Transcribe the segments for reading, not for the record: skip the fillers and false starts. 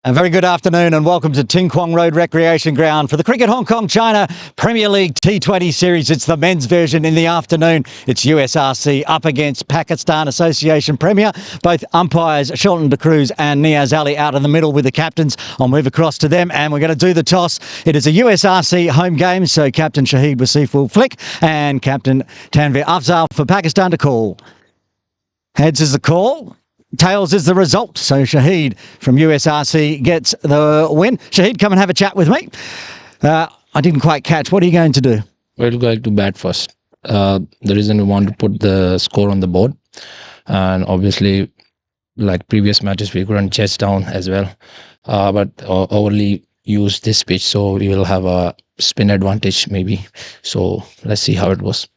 A very good afternoon and welcome to Ting Kwong Road Recreation Ground for the Cricket Hong Kong China Premier League T20 series. It's the men's version in the afternoon. It's USRC up against Pakistan Association Premier. Both umpires, Shelton De Cruz and Niaz Ali, out in the middle with the captains. I'll move across to them and we're going to do the toss. It is a USRC home game, so Captain Shahid Wasif will flick and Captain Tanvir Afzal for Pakistan to call. Heads is the call. Tails is the result. So Shahid from USRC gets the win. Shahid, come and have a chat with me. I didn't quite catch. What are you going to do? We're going to bat first. The reason we want to put the score on the board, and obviously, like previous matches, we couldn't chase down as well, but overly use this pitch, so we will have a spin advantage maybe. So let's see how it goes.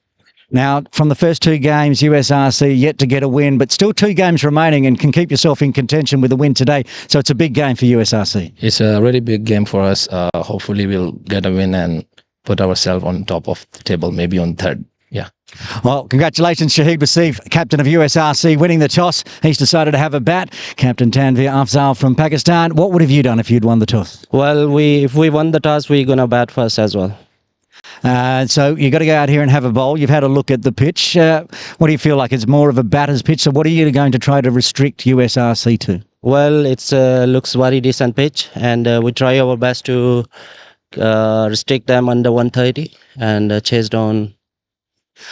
Now, from the first two games, USRC yet to get a win, but still two games remaining and can keep yourself in contention with a win today. So it's a big game for USRC. It's a really big game for us. Hopefully, we'll get a win and put ourselves on top of the table, maybe on third. Yeah. Well, congratulations, Shahid Wasif, captain of USRC, winning the toss. He's decided to have a bat. Captain Tanvir Afzal from Pakistan. What would have you done if you'd won the toss? Well, if we won the toss, we're going to bat first as well. So you've got to go out here and have a bowl. You've had a look at the pitch. What do you feel like? It's more of a batter's pitch. So what are you going to try to restrict USRC to? Well, it looks very decent pitch, and we try our best to restrict them under 130 and chase down.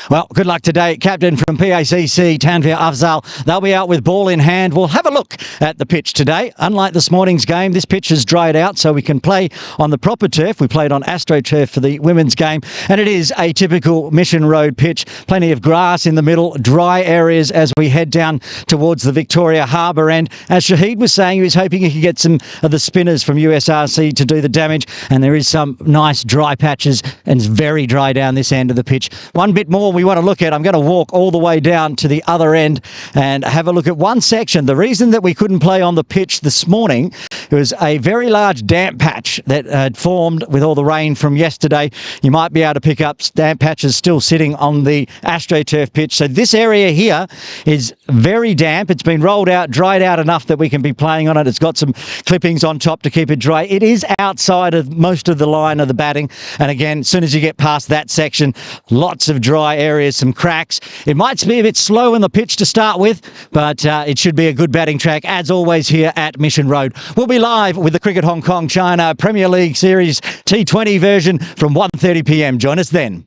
Well, good luck today, Captain from PACC, Tanvir Afzal. They'll be out with ball in hand. We'll have a look at the pitch today. Unlike this morning's game, this pitch has dried out so we can play on the proper turf. We played on AstroTurf for the women's game, and it is a typical Mission Road pitch. Plenty of grass in the middle, dry areas as we head down towards the Victoria Harbour end. As Shahid was saying, he was hoping he could get some of the spinners from USRC to do the damage, and there is some nice dry patches, and it's very dry down this end of the pitch. One bit more we want to look at. I'm going to walk all the way down to the other end and have a look at one section. The reason that we couldn't play on the pitch this morning, it was a very large damp patch that had formed with all the rain from yesterday. You might be able to pick up damp patches still sitting on the AstroTurf pitch. So this area here is very damp. It's been rolled out, dried out enough that we can be playing on it. It's got some clippings on top to keep it dry. It is outside of most of the line of the batting. And again, as soon as you get past that section, lots of dry areas, some cracks. It might be a bit slow in the pitch to start with, but it should be a good batting track, as always, here at Mission Road. We'll be live with the Cricket Hong Kong China Premier League Series T20 version from 1:30 p.m. Join us then.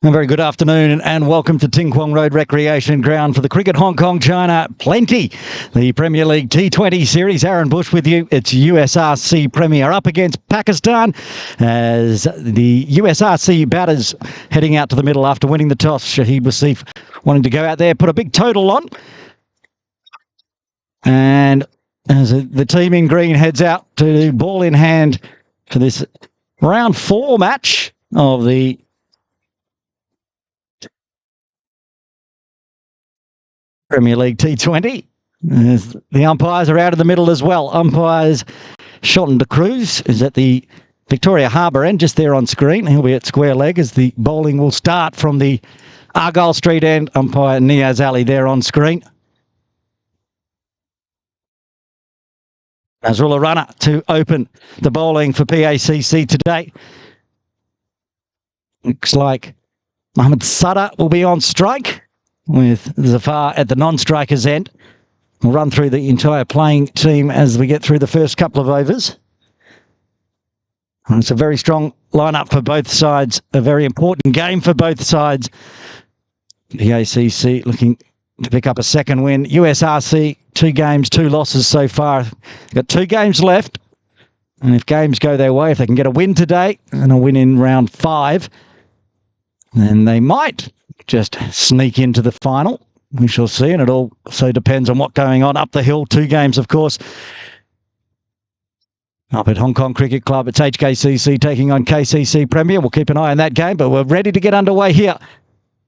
A very good afternoon and welcome to Ting Kwong Road Recreation Ground for the Cricket Hong Kong China Plenty. The Premier League T20 series. Aaron Bush with you. It's USRC Premier up against Pakistan as the USRC batters heading out to the middle after winning the toss. Shahid Wasif wanting to go out there, put a big total on. And as the team in green heads out to ball in hand for this round 4 match of the Premier League T20. As the umpires are out of the middle as well. Umpires Shotton de Cruz is at the Victoria Harbour end, just there on screen. He'll be at square leg as the bowling will start from the Argyle Street end. Umpire Niaz Ali there on screen. Nazrullah Runner to open the bowling for PACC today. Looks like Mohammad Sadar will be on strike, with Zafar at the non-strikers end. We'll run through the entire playing team as we get through the first couple of overs. And it's a very strong lineup for both sides, a very important game for both sides. The ACC looking to pick up a second win. USRC, 2 games, 2 losses so far. Got 2 games left. And if games go their way, if they can get a win today and a win in round 5, then they might just sneak into the final. We shall see, and it also depends on what's going on up the hill. 2 games, of course, up at Hong Kong Cricket Club. It's HKCC taking on KCC Premier. We'll keep an eye on that game, but we're ready to get underway here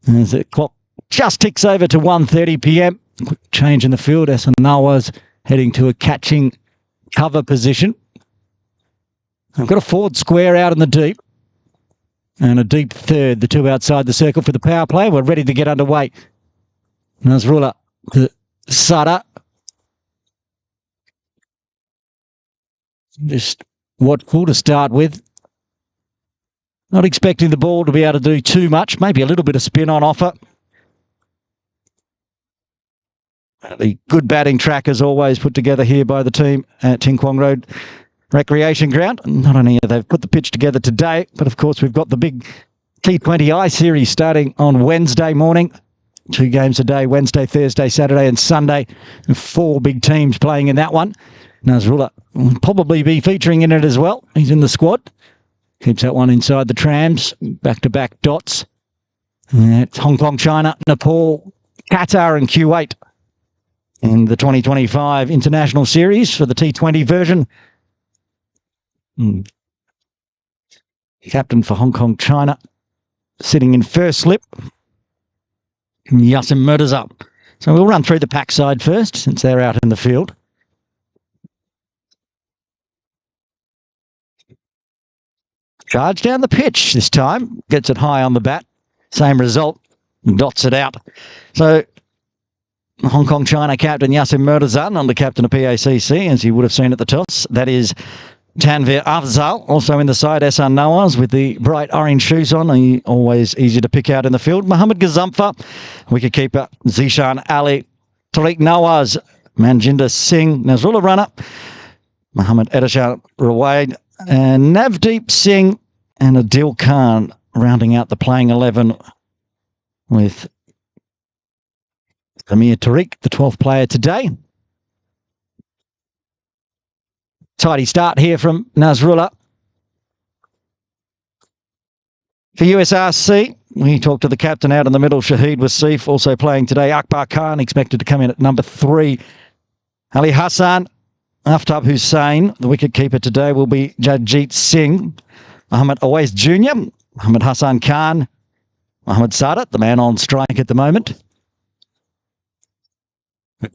as the clock just ticks over to 1:30 p.m. Quick change in the field. Hassan Nawaz heading to a catching cover position. I've got a forward square out in the deep and a deep third, the 2 outside the circle for the power play. We're ready to get underway. Nazrullah to Sadar. Just watchful to start with. Not expecting the ball to be able to do too much. Maybe a little bit of spin on offer. The good batting track as always put together here by the team at Ting Kwong Road Recreation Ground. Not only have they put the pitch together today, but of course we've got the big T20I series starting on Wednesday morning. 2 games a day, Wednesday, Thursday, Saturday and Sunday. And 4 big teams playing in that one. Nazrullah will probably be featuring in it as well. He's in the squad. Keeps that one inside the trams. Back-to-back dots. And it's Hong Kong, China, Nepal, Qatar and Kuwait in the 2025 International Series for the T20 version. Captain for Hong Kong, China, sitting in first slip, Yasim Murtaza. So we'll run through the pack side first, since they're out in the field. Charge down the pitch this time, gets it high on the bat. Same result, dots it out. So Hong Kong, China captain Yasim Murtaza, under captain of PACC, as you would have seen at the toss. That is Tanveer Afzal, also in the side, Hassan Nawaz with the bright orange shoes on. He always easy to pick out in the field. Mohammad Gazamfa, wicketkeeper Zishan Ali, Tariq Nawaz, Manjinder Singh, Nazrullah Runner, Mohammad Edashar Rawaid, and Navdeep Singh and Adil Khan rounding out the playing 11 with Amir Tariq, the 12th player today. Tidy start here from Nazrullah. For USRC, we talked to the captain out in the middle, Shahid Wasif, also playing today. Akbar Khan expected to come in at number 3. Ali Hassan, Aftab Hussain, the wicket-keeper today will be Jagjeet Singh. Mohammad Awais Jr., Mohammad Hassan Khan, Mohammad Sadar, the man on strike at the moment.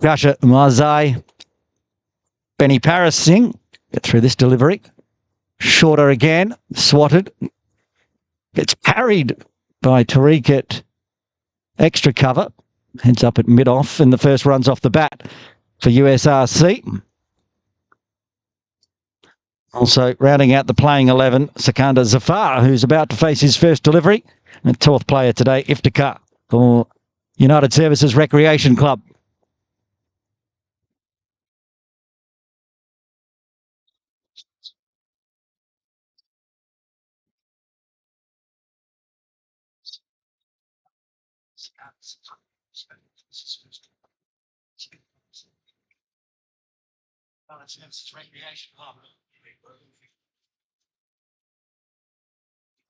Kasha Marzai, Benny Paris Singh, get through this delivery. Shorter again, swatted. Gets parried by Tariq at extra cover. Heads up at mid-off and the first runs off the bat for USRC. Also rounding out the playing 11, Sikandar Zafar, who's about to face his first delivery. And 12th player today, Iftikhar for United Services Recreation Club.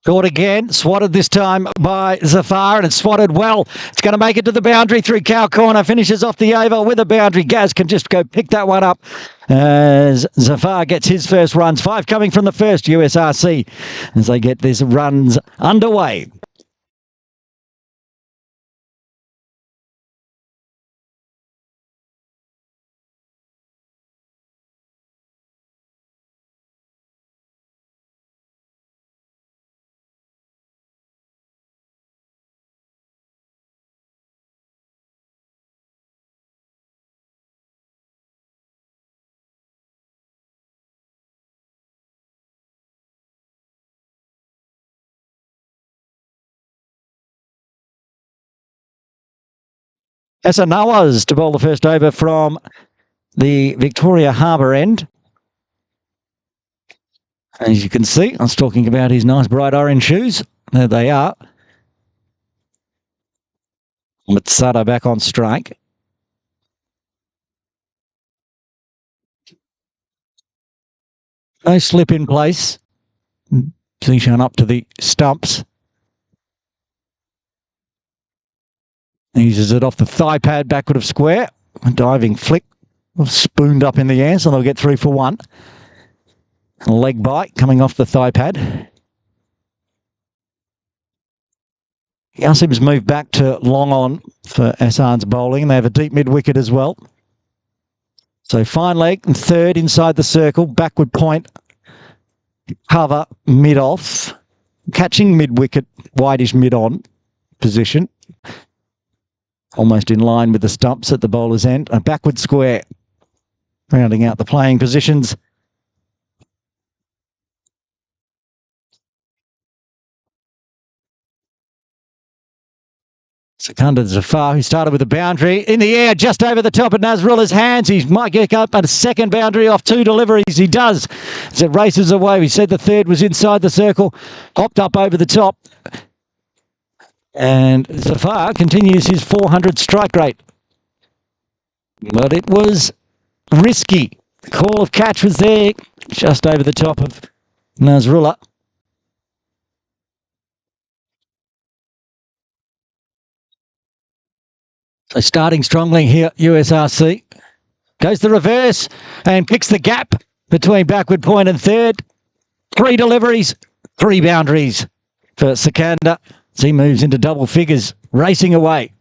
Caught again, swatted this time by Zafar, and it's swatted well. It's going to make it to the boundary through cow corner, finishes off the over with a boundary. Gaz can just go pick that one up as Zafar gets his first runs. 5 coming from the first USRC as they get these runs underway. Nawaz to bowl the first over from the Victoria Harbour end. As you can see, I was talking about his nice bright orange shoes. There they are. With Sada back on strike. No slip in place. Zishan up to the stumps. Uses it off the thigh pad backward of square. A diving flick. Spooned up in the air, so they'll get 3 for 1. Leg bite coming off the thigh pad. Yasim's moved back to long on for Assan's bowling. They have a deep mid-wicket as well. So fine leg and third inside the circle. Backward point. Cover mid-off. Catching mid-wicket, wideish mid-on position. Almost in line with the stumps at the bowler's end. A backward square. Rounding out the playing positions. Secunda Zafar, who started with a boundary in the air just over the top of Nasrullah's hands. He might get up at a second boundary off 2 deliveries. He does as it races away. We said the third was inside the circle, hopped up over the top. And Zafar continues his 400 strike rate. But it was risky. The call of catch was there just over the top of Nasrullah. So starting strongly here, USRC. Goes the reverse and picks the gap between backward point and third. 3 deliveries, 3 boundaries for Secunda as he moves into double figures, racing away.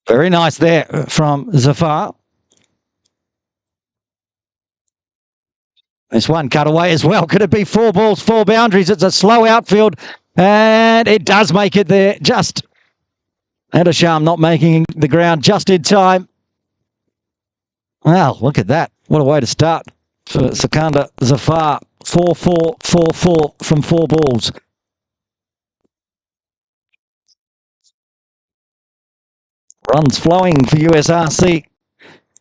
Very nice there from Zafar. This one cut away as well. Could it be 4 balls, 4 boundaries? It's a slow outfield, and it does make it there. Just Adasham not making the ground just in time. Wow, look at that. What a way to start for Secunda Zafar. 4-4, 4-4 from 4 balls. Runs flowing for USRC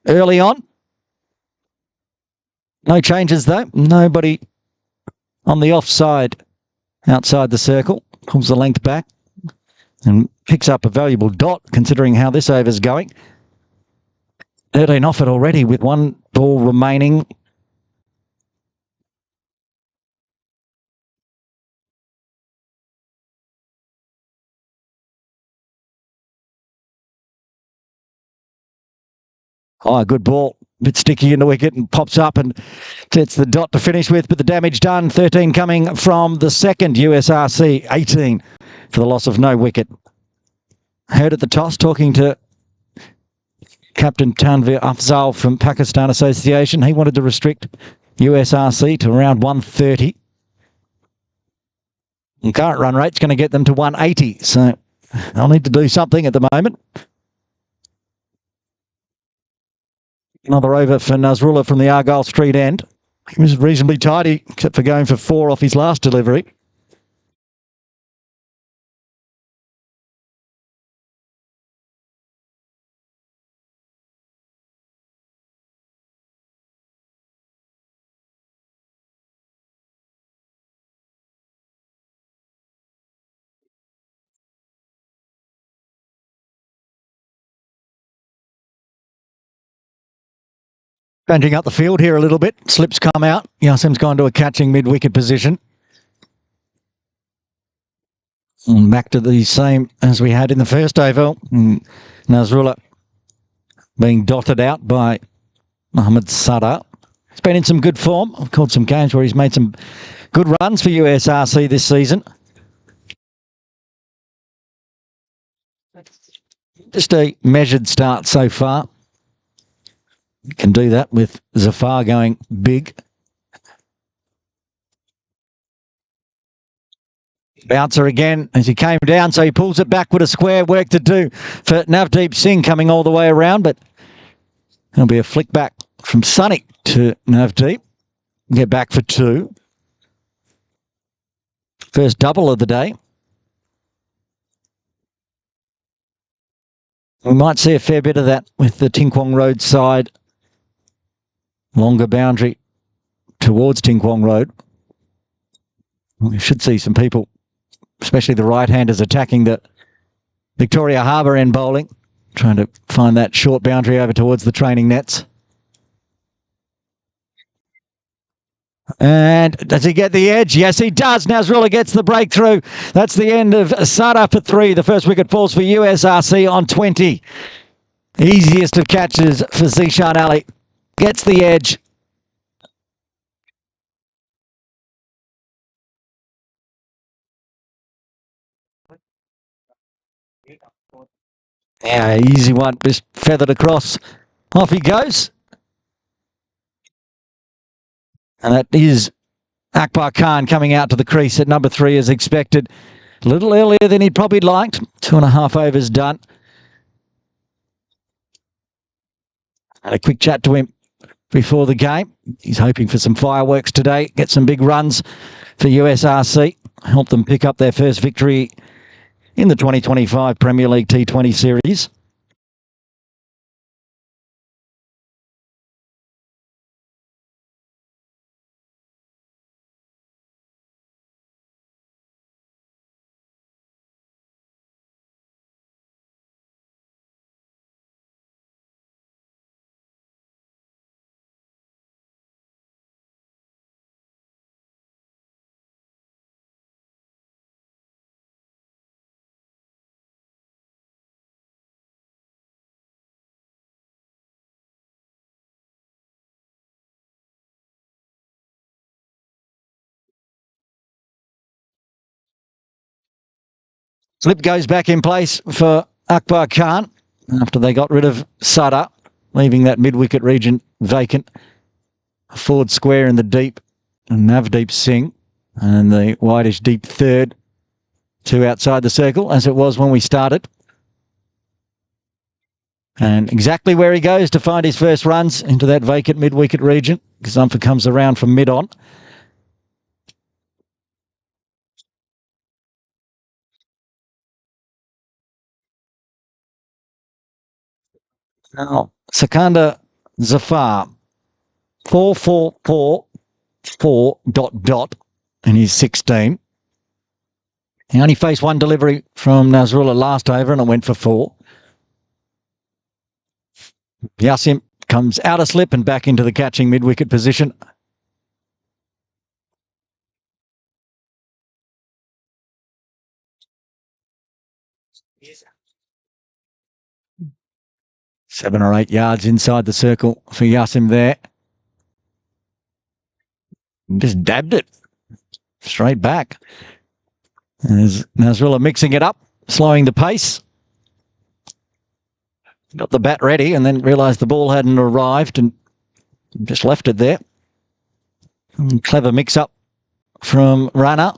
early on. No changes though. Nobody on the offside outside the circle. Pulls the length back and picks up a valuable dot considering how this over's going. 13 off it already with 1 ball remaining. Oh, good ball. A bit sticky in the wicket and pops up and sets the dot to finish with, but the damage done. 13 coming from the second USRC. 18 for the loss of no wicket. Heard at the toss talking to Captain Tanvir Afzal from Pakistan Association. He wanted to restrict USRC to around 130. And current run rate's going to get them to 180, so they'll need to do something at the moment. Another over for Nasrullah from the Argyle Street end. He was reasonably tidy, except for going for 4 off his last delivery. Changing up the field here a little bit. Slips come out. Yasim's gone to a catching mid-wicket position. And back to the same as we had in the first over. Nazrullah being dotted out by Mohammad Sadar. He's been in some good form. I've called some games where he's made some good runs for USRC this season. Just a measured start so far. Can do that with Zafar going big. Bouncer again as he came down, so he pulls it back with a square. Work to do for Navdeep Singh coming all the way around, but there'll be a flick back from Sunny to Navdeep. Get back for 2. First double of the day. We might see a fair bit of that with the Tinkwong Road side. Longer boundary towards Tinkwong Road. We should see some people, especially the right-handers, attacking the Victoria Harbour end bowling, trying to find that short boundary over towards the training nets. And does he get the edge? Yes, he does. Nazrullah gets the breakthrough. That's the end of Sada for 3. The first wicket falls for USRC on 20. Easiest of catches for Zishan Ali. Gets the edge. Yeah, easy one. Just feathered across. Off he goes. And that is Akbar Khan coming out to the crease at number 3 as expected. A little earlier than he probably liked. 2.5 overs done. Had a quick chat to him before the game. He's hoping for some fireworks today. Get some big runs for USRC. Help them pick up their first victory in the 2025 Premier League T20 series. Slip goes back in place for Akbar Khan after they got rid of Sada, leaving that mid-wicket region vacant. A forward square in the deep, and Navdeep Singh, and the wideish deep third, 2 outside the circle, as it was when we started. And exactly where he goes to find his first runs into that vacant mid-wicket region. Gazumfa comes around from mid-on. Now, Sakanda Zafar, 4-4-4-4... and he's 16. He only faced one delivery from Nazrullah last over, and it went for 4. Yasim comes out of slip and back into the catching mid-wicket position. Seven or 8 yards inside the circle for Yasim there. Just dabbed it straight back. There's Nazrullah mixing it up, slowing the pace. Got the bat ready and then realised the ball hadn't arrived and just left it there. Clever mix-up from Rana.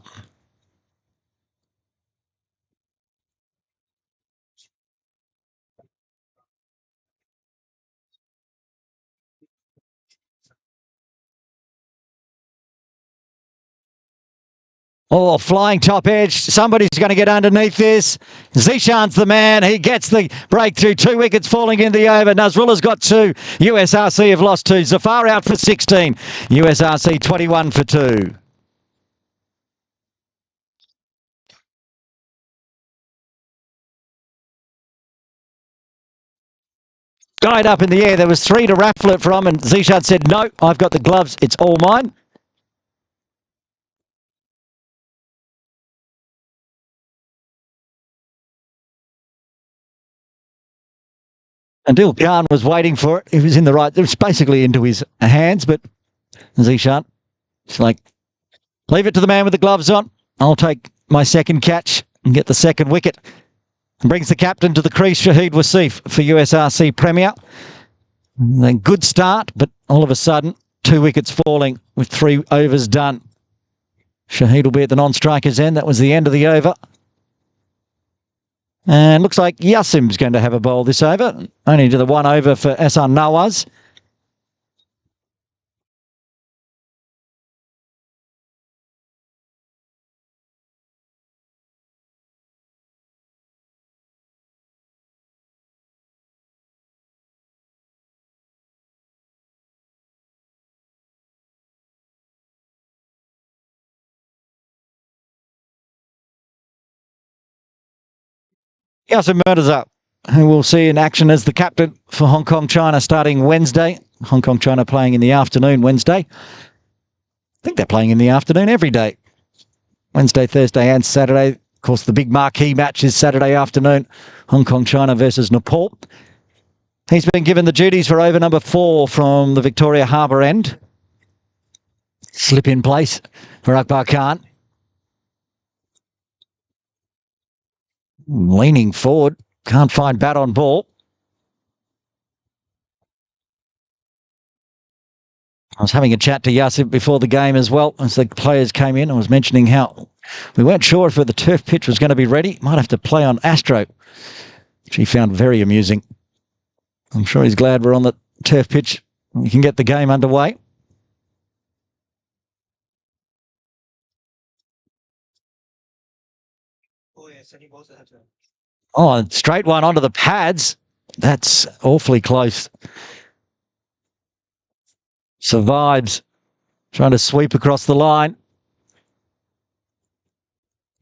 Oh, flying top edge. Somebody's going to get underneath this. Zishan's the man. He gets the breakthrough. 2 wickets falling in the over. Nazrullah's got 2. USRC have lost 2. Zafar out for 16. USRC 21 for 2. Guide up in the air. There was 3 to raffle it from, and Zishad said, no, I've got the gloves. It's all mine. Adil Khan was waiting for it. He was in the right. It was basically into his hands, but Zishad, it's like, leave it to the man with the gloves on. I'll take my second catch and get the second wicket. And brings the captain to the crease, Shahid Wasif, for USRC Premier. Then good start, but all of a sudden, 2 wickets falling with 3 overs done. Shahid will be at the non-striker's end. That was the end of the over. And looks like Yasim's going to have a bowl this over. Only to the 1 over for Ahsan Nawaz. Yasim Murtaza, who we'll see in action as the captain for Hong Kong China starting Wednesday. Hong Kong China playing in the afternoon Wednesday. I think they're playing in the afternoon every day. Wednesday, Thursday and Saturday. Of course, the big marquee match is Saturday afternoon. Hong Kong China versus Nepal. He's been given the duties for over number 4 from the Victoria Harbour end. Slip in place for Akbar Khan. Leaning forward. Can't find bat on ball. I was having a chat to Yasif before the game as well as the players came in. I was mentioning how we weren't sure if the turf pitch was going to be ready. Might have to play on Astro, which he found very amusing. I'm sure he's glad we're on the turf pitch. We can get the game underway. Oh, straight one onto the pads. That's awfully close. Survives. Trying to sweep across the line.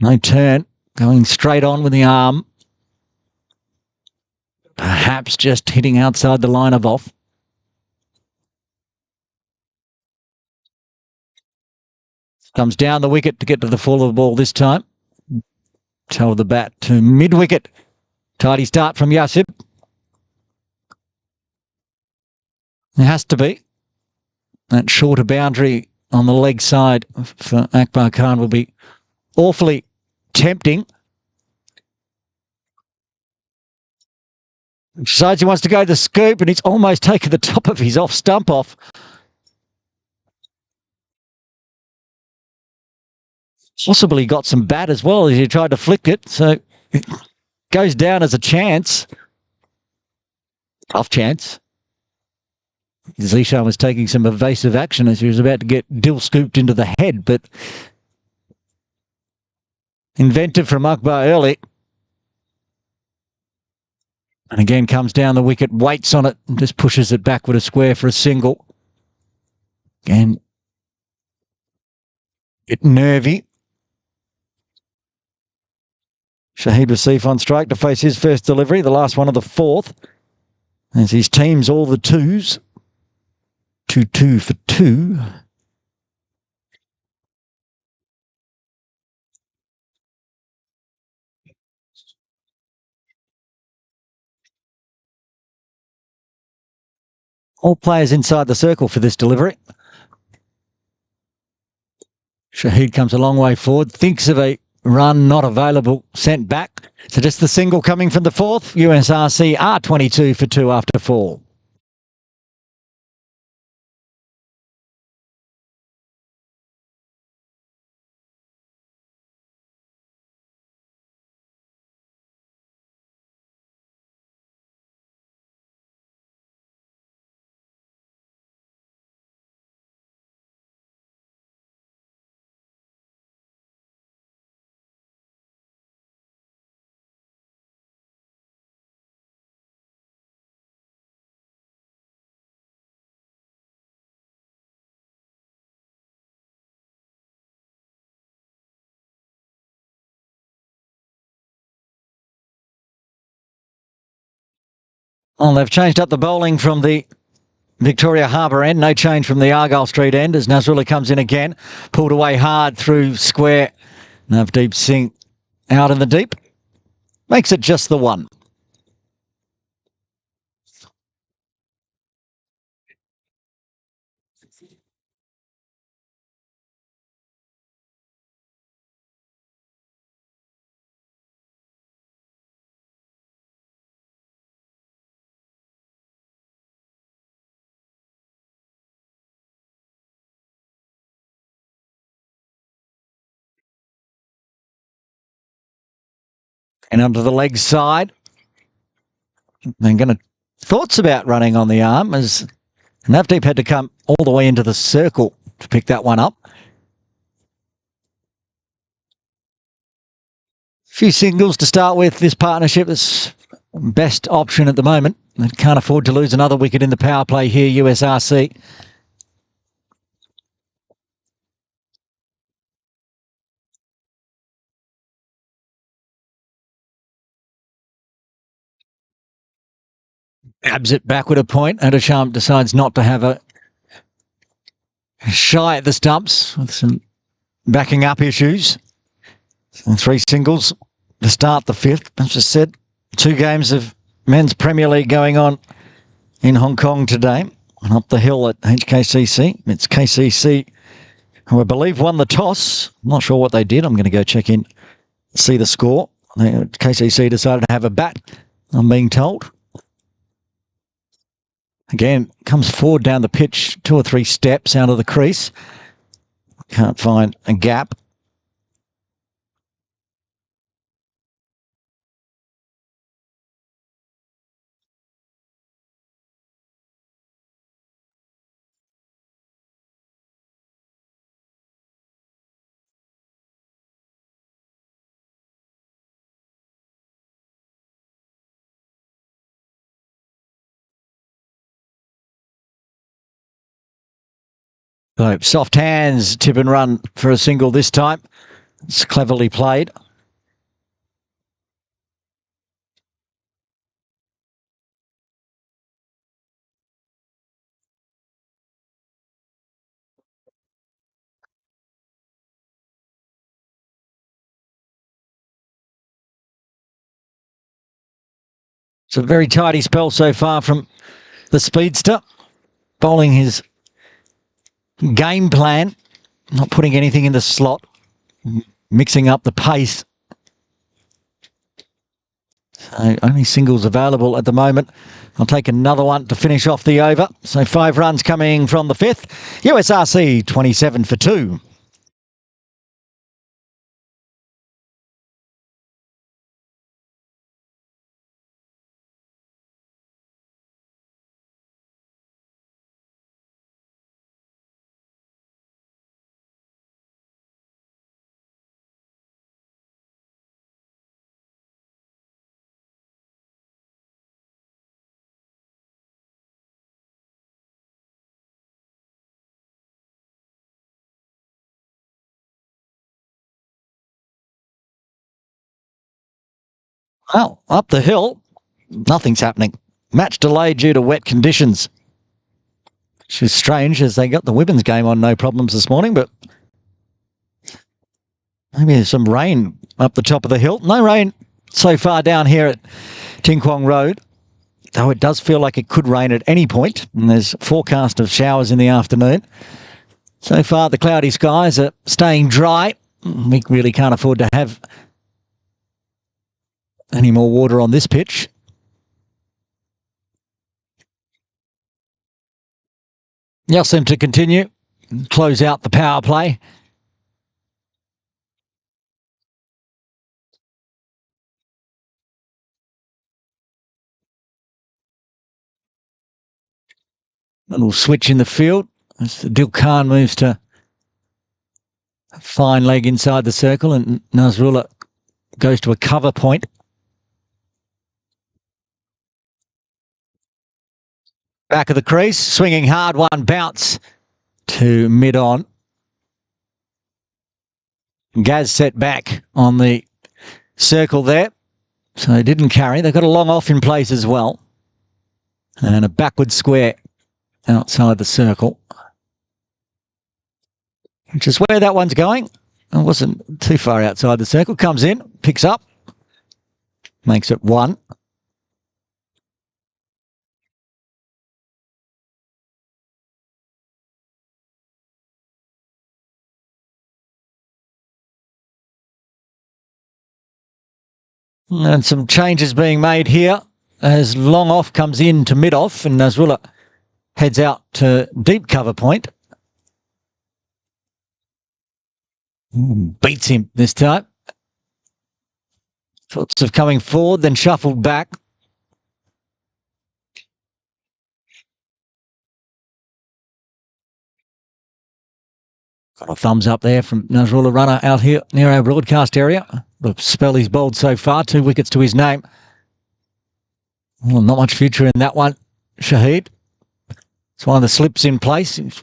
No turn. Going straight on with the arm. Perhaps just hitting outside the line of off. Comes down the wicket to get to the full of the ball this time. Toe of the bat to mid-wicket. Tidy start from Yasib. There has to be. That shorter boundary on the leg side for Akbar Khan will be awfully tempting. Decides he wants to go the scoop, and it's almost taken the top of his off stump off. Possibly got some bat as well as he tried to flick it, so it goes down as a chance. Tough chance. Zishan was taking some evasive action as he was about to get Dill scooped into the head, but inventive from Akbar early. And again comes down the wicket, waits on it, and just pushes it back with a square for a single. Again, bit nervy. Shahid Wasif on strike to face his first delivery, the last one of the 4th. As his team's all the 2s. 2-2 for 2. All players inside the circle for this delivery. Shahid comes a long way forward, thinks of a run not available, sent back. So just the single coming from the 4th. USRC are 22 for 2 after 4. Well, they've changed up the bowling from the Victoria Harbour end. No change from the Argyle Street end as Nasrullah comes in again. Pulled away hard through square. Navdeep Singh out in the deep. Makes it just the one. And onto the leg side. They're going to thoughts about running on the arm as Navdeep had to come all the way into the circle to pick that one up. Few singles to start with. This partnership is best option at the moment. They can't afford to lose another wicket in the power play here, USRC. Abs it backward a point, and Adesham decides not to have a shy at the stumps with some backing up issues. And 3 singles to start the 5th. As I said, 2 games of men's Premier League going on in Hong Kong today. And up the hill at HKCC. It's KCC, who I believe won the toss. I'm not sure what they did. I'm going to go check in, see the score. KCC decided to have a bat, I'm being told. Again, comes forward down the pitch, 2 or 3 steps out of the crease. Can't find a gap. So soft hands, tip and run for a single this time. It's cleverly played. It's a very tidy spell so far from the speedster. Bowling his game plan, not putting anything in the slot, mixing up the pace. So only singles available at the moment. I'll take another one to finish off the over. So 5 runs coming from the 5th. USRC 27 for 2. Well, up the hill, nothing's happening. Match delayed due to wet conditions. Which is strange as they got the women's game on no problems this morning, but maybe there's some rain up the top of the hill. No rain so far down here at Ting Kwong Road, though it does feel like it could rain at any point, and there's forecast of showers in the afternoon. So far, the cloudy skies are staying dry. We really can't afford to have any more water on this pitch. Yeltsin to continue, close out the power play. Little switch in the field as Dil Khan moves to a fine leg inside the circle, and Nasrullah goes to a cover point. Back of the crease, swinging hard, one bounce to mid-on. Gaz set back on the circle there, so they didn't carry. They got a long off in place as well. And a backward square outside the circle, which is where that one's going. It wasn't too far outside the circle. Comes in, picks up, makes it 1. And some changes being made here as long off comes in to mid off and Nasrullah heads out to deep cover point. Beats him this time. Thoughts of coming forward, then shuffled back. Got a thumbs up there from Nasrullah runner out here near our broadcast area. The spell he's bowled so far, 2 wickets to his name. Well, not much future in that one, Shahid. It's one of the slips in place. He's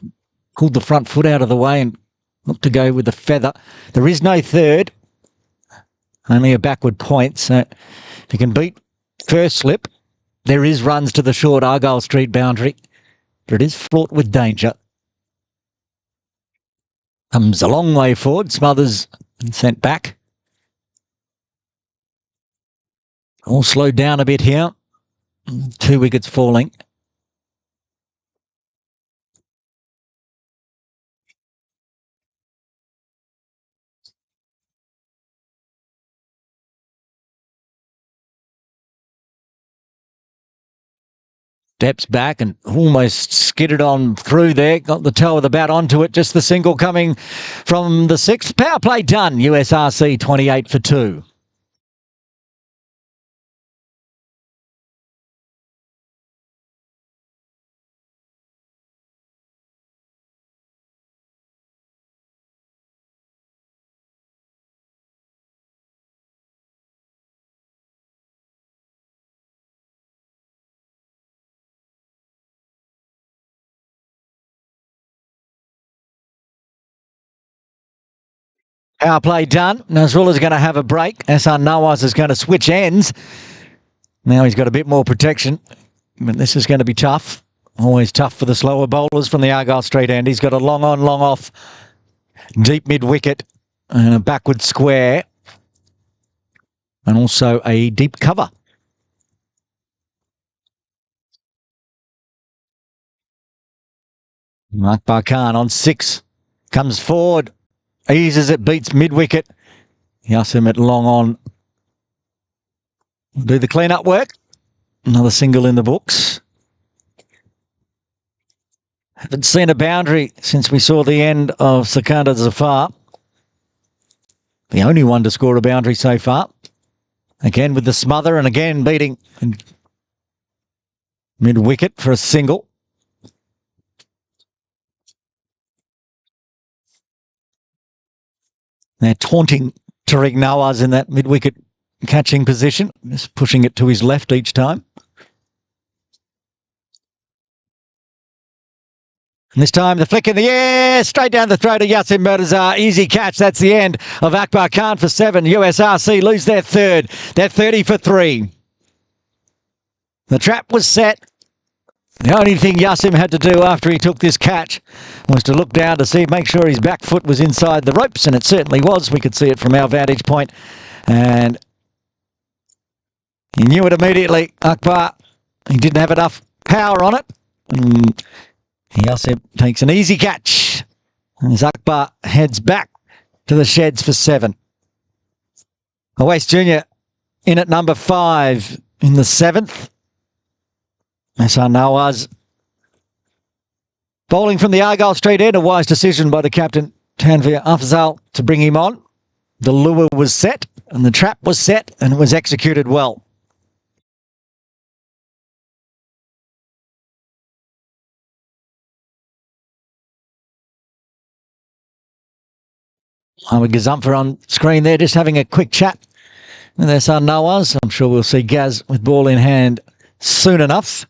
pulled the front foot out of the way and looked to go with the feather. There is no third, only a backward point. So if he can beat first slip, there is runs to the short Argyle Street boundary, but it is fraught with danger. Comes a long way forward, smothers and sent back. All slowed down a bit here. 2 wickets falling. Steps back and almost skidded on through there. Got the toe of the bat onto it. Just the single coming from the 6th. Power play done. USRC 28 for 2. Power play done. Nasrullah's going to have a break. Hassan Nawaz is going to switch ends. Now he's got a bit more protection, but this is going to be tough. Always tough for the slower bowlers from the Argyle Street end. He's got a long on, long off, deep mid-wicket and a backward square and also a deep cover. Akbar Khan on 6. Comes forward. Eases it, beats mid-wicket. Yasim at long on. Do the clean-up work. Another single in the books. Haven't seen a boundary since we saw the end of Sikandar Zafar. The only one to score a boundary so far. Again with the smother and again beating mid-wicket for a single. They're taunting Tariq Nawaz in that mid-wicket catching position, just pushing it to his left each time. And this time the flick in the air, straight down the throat of Yasim Murtaza. Easy catch. That's the end of Akbar Khan for 7. USRC lose their third. They're 30 for 3. The trap was set. The only thing Yasim had to do after he took this catch was to look down to see, make sure his back foot was inside the ropes, and it certainly was. We could see it from our vantage point, and he knew it immediately. Akbar, he didn't have enough power on it, and Yasim takes an easy catch as Akbar heads back to the sheds for 7. Awais Jr. in at number 5 in the 7th. Hassan Nawaz bowling from the Argyle Street end. A wise decision by the captain, Tanveer Afzal, to bring him on. The lure was set and the trap was set and it was executed well. Ahmed Gazumfer on screen there, just having a quick chat with Hassan Nawaz. I'm sure we'll see Gaz with ball in hand soon enough.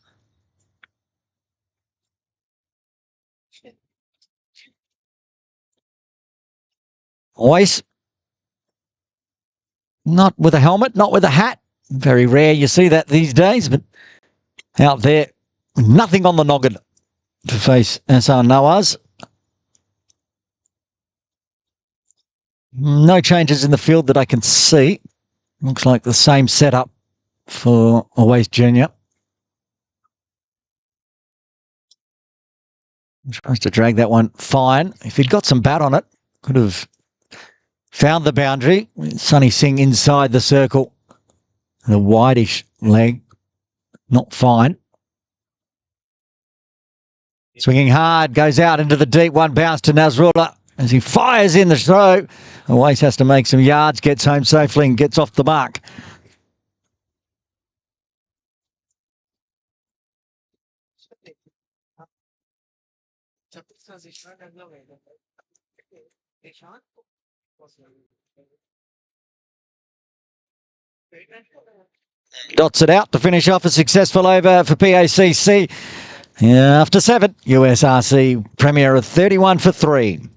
Awais, not with a helmet, not with a hat. Very rare you see that these days, but out there Nothing on the noggin to face SR Nawaz. No changes in the field that I can see. Looks like the same setup for Always Junior. Tries to drag that one fine. If he'd got some bat on it, could have found the boundary. Sonny Singh inside the circle. The wideish leg, not fine. Swinging hard, goes out into the deep one, bounce to Nasrullah as he fires in the throw. Always has to make some yards, gets home safely and gets off the mark. Dots it out to finish off a successful over for PACC. After 7, USRC Premier of 31 for 3.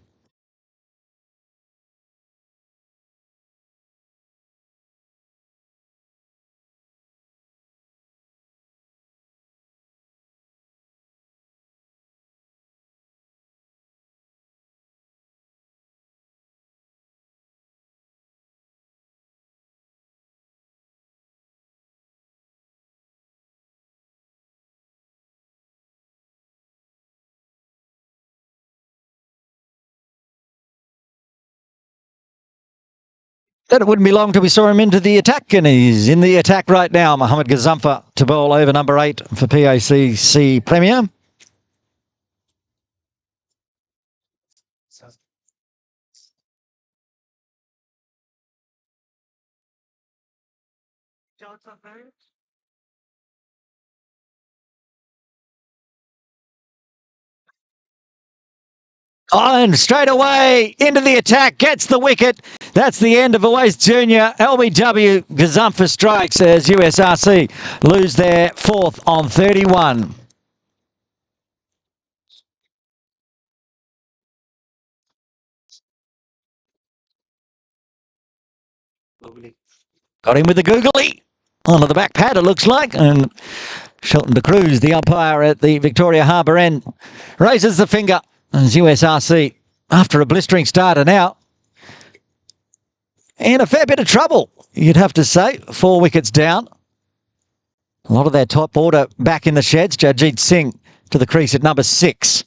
Then it wouldn't be long till we saw him into the attack, and he's in the attack right now. Mohammed Gazumfa to bowl over number 8 for PACC Premier. And straight away into the attack, gets the wicket. That's the end of Always Junior. LBW Gazumfa strikes as USRC lose their 4th on 31. Got him with the googly onto the back pad, it looks like, and Shelton de Cruz, the umpire at the Victoria Harbour end, raises the finger as USRC, after a blistering start, are now in a fair bit of trouble, you'd have to say. 4 wickets down. A lot of their top order back in the sheds. Jagjeet Singh to the crease at number 6.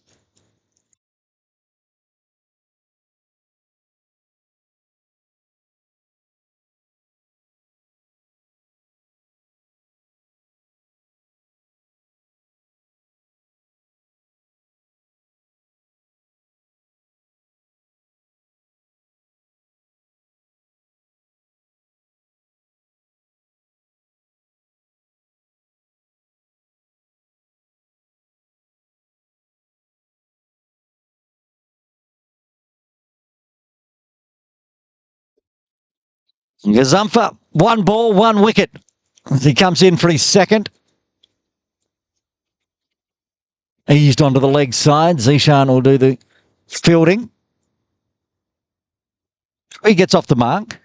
Gazumfa, 1 ball, 1 wicket as he comes in for his second. Eased onto the leg side. Zishan will do the fielding. He gets off the mark.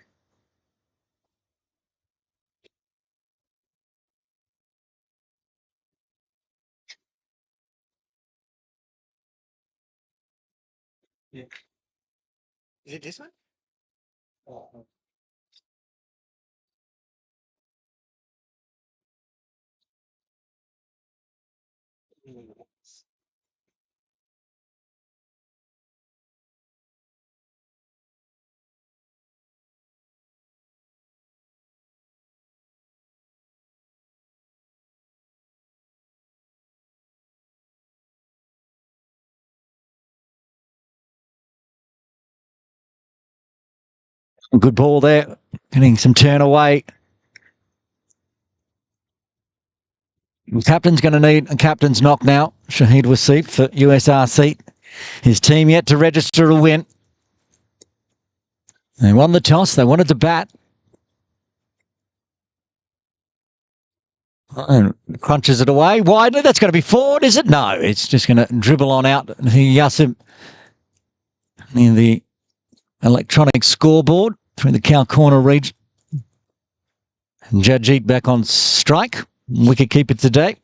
Yeah. Is it this one? Oh. Good ball there, getting some turn away. The captain's going to need a captain's knock now. Shahid Wasif for USRC. His team yet to register a win. They won the toss. They wanted to bat. And crunches it away widely. That's going to be forward, is it? No, it's just going to dribble on out. Yassim near the electronic scoreboard through the cow corner region. And Jagjeet back on strike. Wicket keeper today.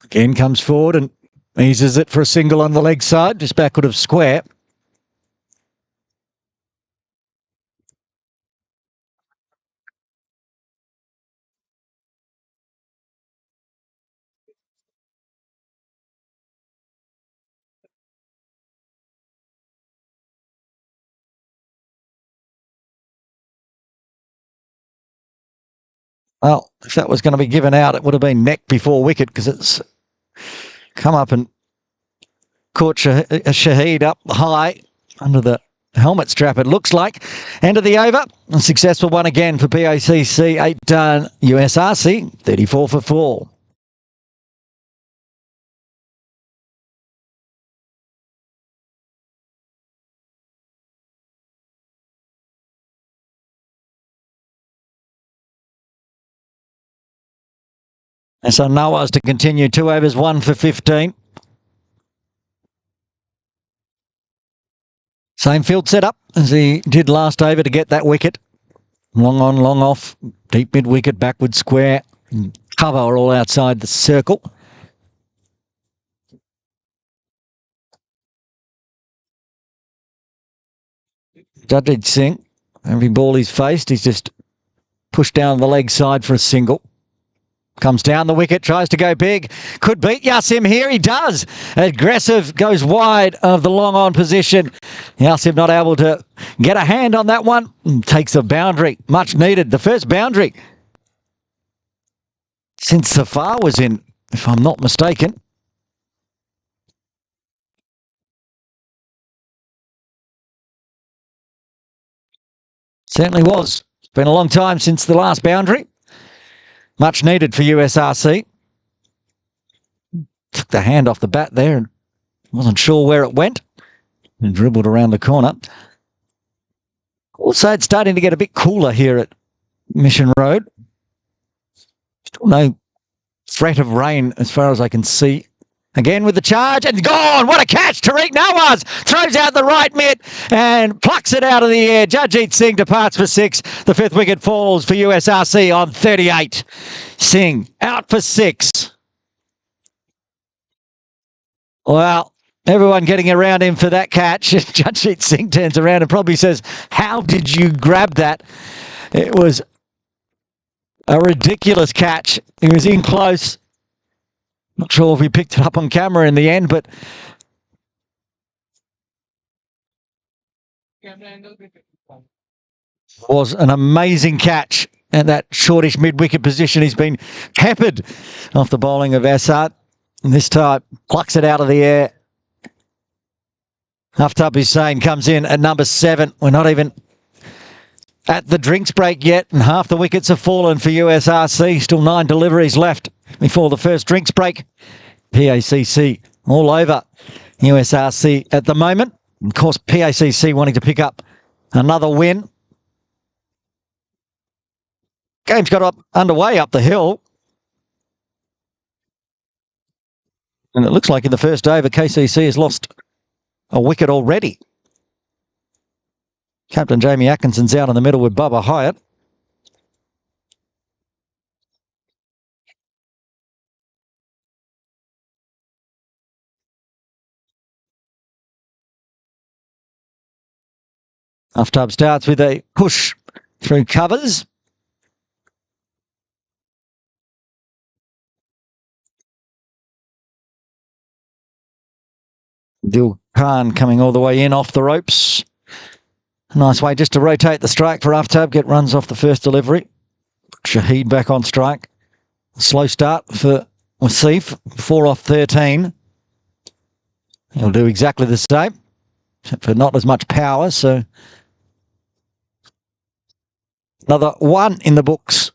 Again comes forward and eases it for a single on the leg side, just backward of square. Well, if that was going to be given out, it would have been neck before wicket because it's come up and caught Shahid up high under the helmet strap, it looks like. End of the over. A successful one again for PACC. 8 done. USRC, 34 for 4. And so Nawaz to continue. 2 overs, 1 for 15. Same field setup as he did last over to get that wicket. Long on, long off. Deep mid-wicket, backward square. Cover all outside the circle. Jagdeep Singh, every ball he's faced, he's just pushed down the leg side for a single. Comes down the wicket, tries to go big. Could beat Yasim here. He does. Aggressive, goes wide of the long on position. Yasim not able to get a hand on that one. Takes a boundary. Much needed. The first boundary since Safar was in, if I'm not mistaken. Certainly was. It's been a long time since the last boundary. Much needed for USRC. Took the hand off the bat there and wasn't sure where it went. And dribbled around the corner. Also, it's starting to get a bit cooler here at Mission Road. Still no threat of rain as far as I can see. Again with the charge and gone. What a catch. Tariq Nawaz throws out the right mid and plucks it out of the air. Jagdeep Singh departs for 6. The 5th wicket falls for USRC on 38. Singh out for 6. Well, everyone getting around him for that catch. Jagdeep Singh turns around and probably says, "How did you grab that?" It was a ridiculous catch. He was in close. Not sure if we picked it up on camera in the end, but was an amazing catch at that shortish mid-wicket position. He's been peppered off the bowling of Assad. And this time, plucks it out of the air. Aftab Hussain comes in at number 7. We're not even at the drinks break yet, and half the wickets have fallen for USRC. Still 9 deliveries left before the first drinks break. PACC all over USRC at the moment. Of course, PACC wanting to pick up another win. Game's got underway up the hill. And it looks like in the first over, KCC has lost a wicket already. Captain Jamie Atkinson's out in the middle with Bubba Hyatt. Aftab starts with a push through covers. Dil Khan coming all the way in off the ropes. Nice way just to rotate the strike for Aftab, get runs off the first delivery. Shahid back on strike. Slow start for Wasif, 4 off 13. He'll do exactly the same, except for not as much power, so another 1 in the books.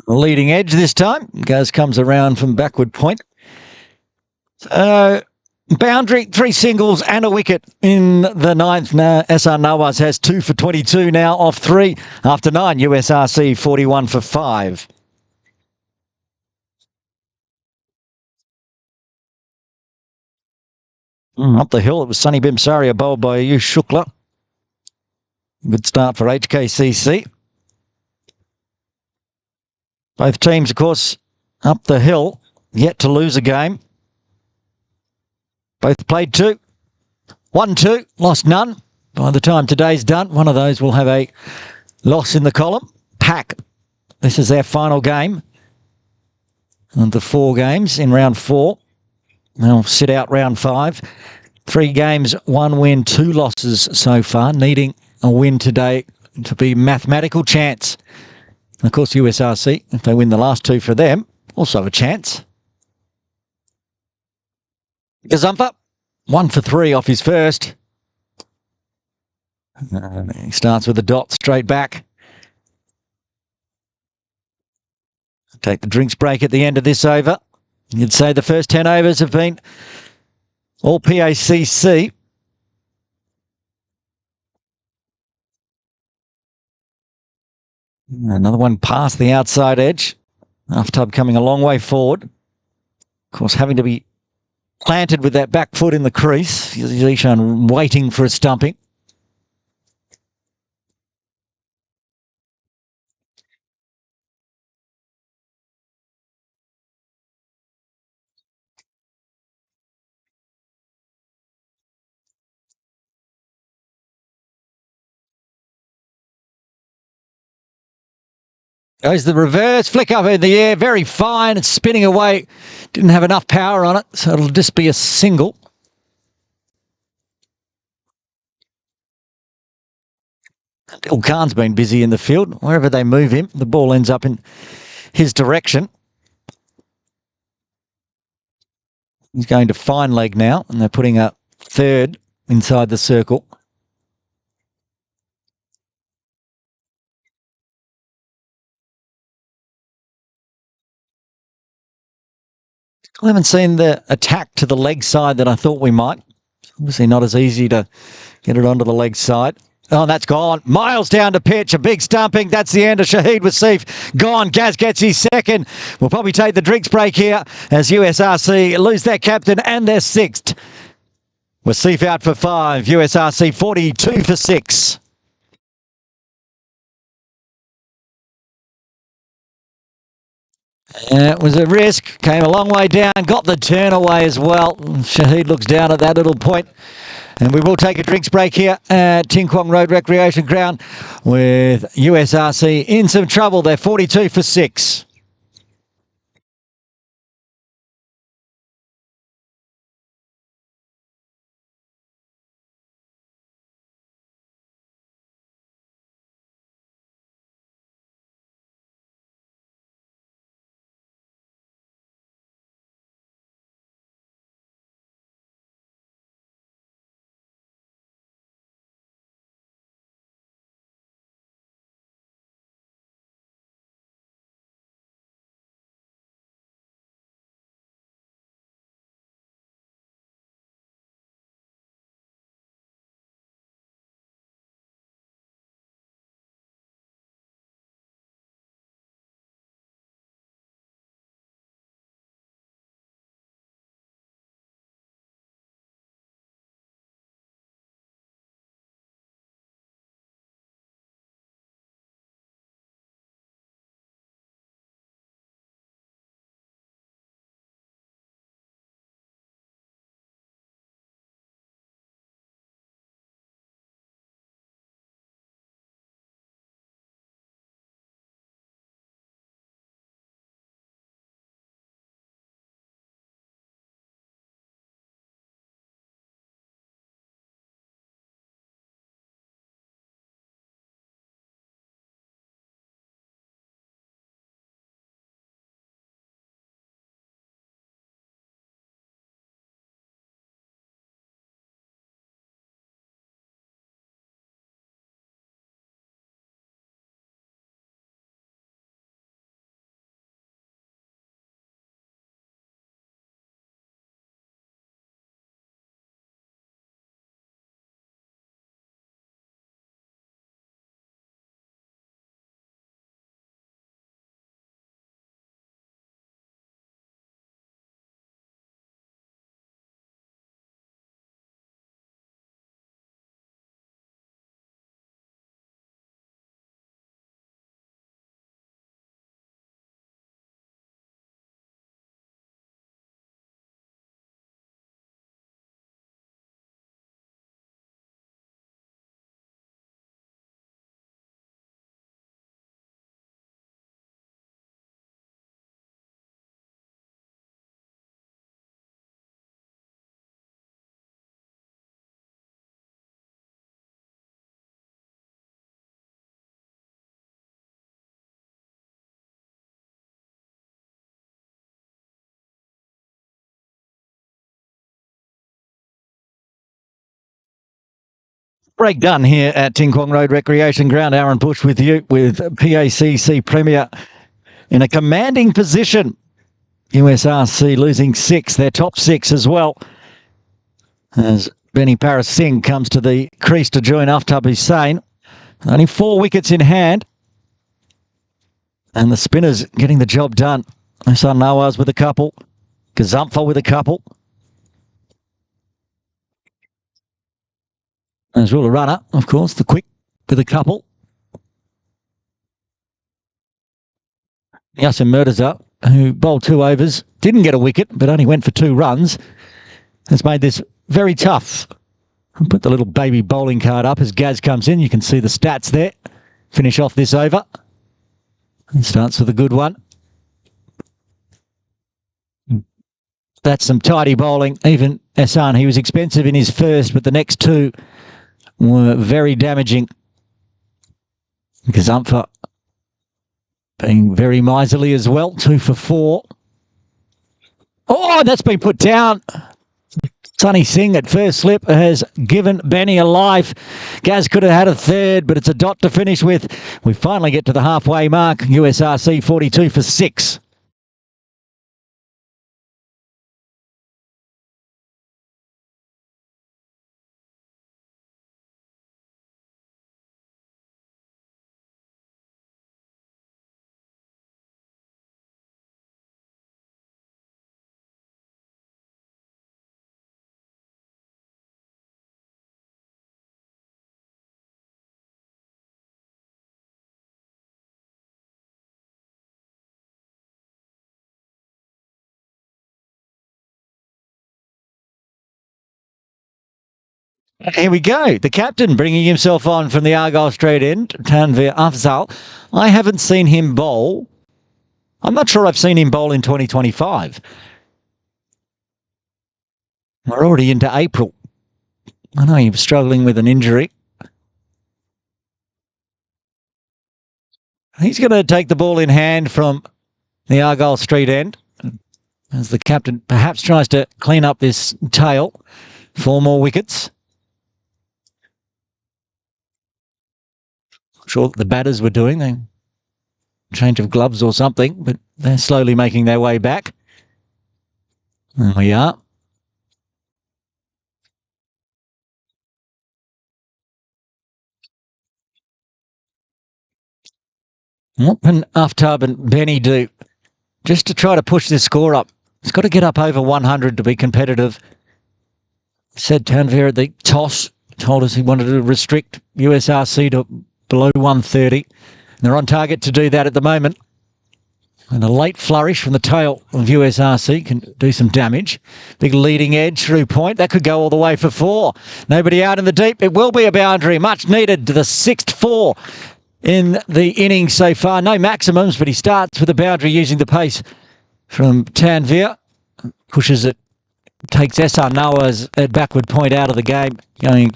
Leading edge this time. Gaz comes around from backward point. Boundary, 3 singles and a wicket in the 9th. Now, SR Nawaz has 2 for 22 now off 3 after 9. USRC 41 for 5. Up the hill, it was Sunny Bimsaria bowled by Ayush Shukla. Good start for HKCC. Both teams, of course, up the hill, yet to lose a game. Both played 2. 1-2, lost none. By the time today's done, one of those will have a loss in the column. PACC, this is their final game of the 4 games in round 4. They'll sit out round 5. 3 games, 1 win, 2 losses so far, needing a win today to be mathematical chance. And of course, USRC, if they win the last 2 for them, also a chance. Gazumpa, 1 for 3 off his first. He starts with a dot straight back. Take the drinks break at the end of this over. You'd say the first 10 overs have been all PACC. Another one past the outside edge. Aftab coming a long way forward. Of course, having to be planted with that back foot in the crease. Zishan waiting for a stumping. Goes the reverse, flick up in the air, very fine. It's spinning away. Didn't have enough power on it, so it'll just be a single. Adil Khan's been busy in the field. Wherever they move him, the ball ends up in his direction. He's going to fine leg now, and they're putting a 3rd inside the circle. I haven't seen the attack to the leg side that I thought we might. Obviously not as easy to get it onto the leg side. Oh, that's gone. Miles down to pitch. A big stumping. That's the end of Shahid Wasif. Gone. Gaz gets his 2nd. We'll probably take the drinks break here as USRC lose their captain and their 6th. Wasif out for 5. USRC 42 for 6. It was a risk, came a long way down, got the turn away as well. Shahid looks down at that little point. And we will take a drinks break here at Ting Kwong Road Recreation Ground with USRC in some trouble. They're 42 for 6. Break done here at Ting Kwong Road Recreation Ground. Aaron Bush with you with PACC Premier in a commanding position. USRC losing 6, their top 6 as well. As Benny Paris Singh comes to the crease to join Aftab Hussain. Only 4 wickets in hand. And the spinners getting the job done. Hassan Nawaz with a couple. Gazumpha with a couple. There's Rula Runner, of course, the quick with a couple. Yasin Murtaza, who bowled 2 overs, didn't get a wicket, but only went for 2 runs, has made this very tough. I'll put the little baby bowling card up as Gaz comes in. You can see the stats there. Finish off this over. And starts with a good one. That's some tidy bowling. Even Hassan, he was expensive in his first, but the next 2 were very damaging. Gazumpha being very miserly as well. 2 for 4. Oh, that's been put down. Sunny Singh at first slip has given Benny a life. Gaz could have had a third, but it's a dot to finish with. We finally get to the halfway mark. USRC 42 for 6. Here we go. The captain bringing himself on from the Argyle straight end, Tanveer Afzal. I haven't seen him bowl. I'm not sure I've seen him bowl in 2025. We're already into April. I know he was struggling with an injury. He's going to take the ball in hand from the Argyle straight end as the captain perhaps tries to clean up this tail. 4 more wickets. Sure the batters were doing a change of gloves or something, but they're slowly making their way back. There we are. What can Aftab and Benny do just to try to push this score up? It's got to get up over 100 to be competitive. Said Tanveer at the toss, told us he wanted to restrict USRC to below 130. They're on target to do that at the moment. And a late flourish from the tail of USRC can do some damage. Big leading edge through point. That could go all the way for 4. Nobody out in the deep. It will be a boundary. Much needed to the 6th 4 in the innings so far. No maximums, but he starts with a boundary using the pace from Tanveer. Pushes it. Takes Hassan Nawaz at backward point out of the game. Going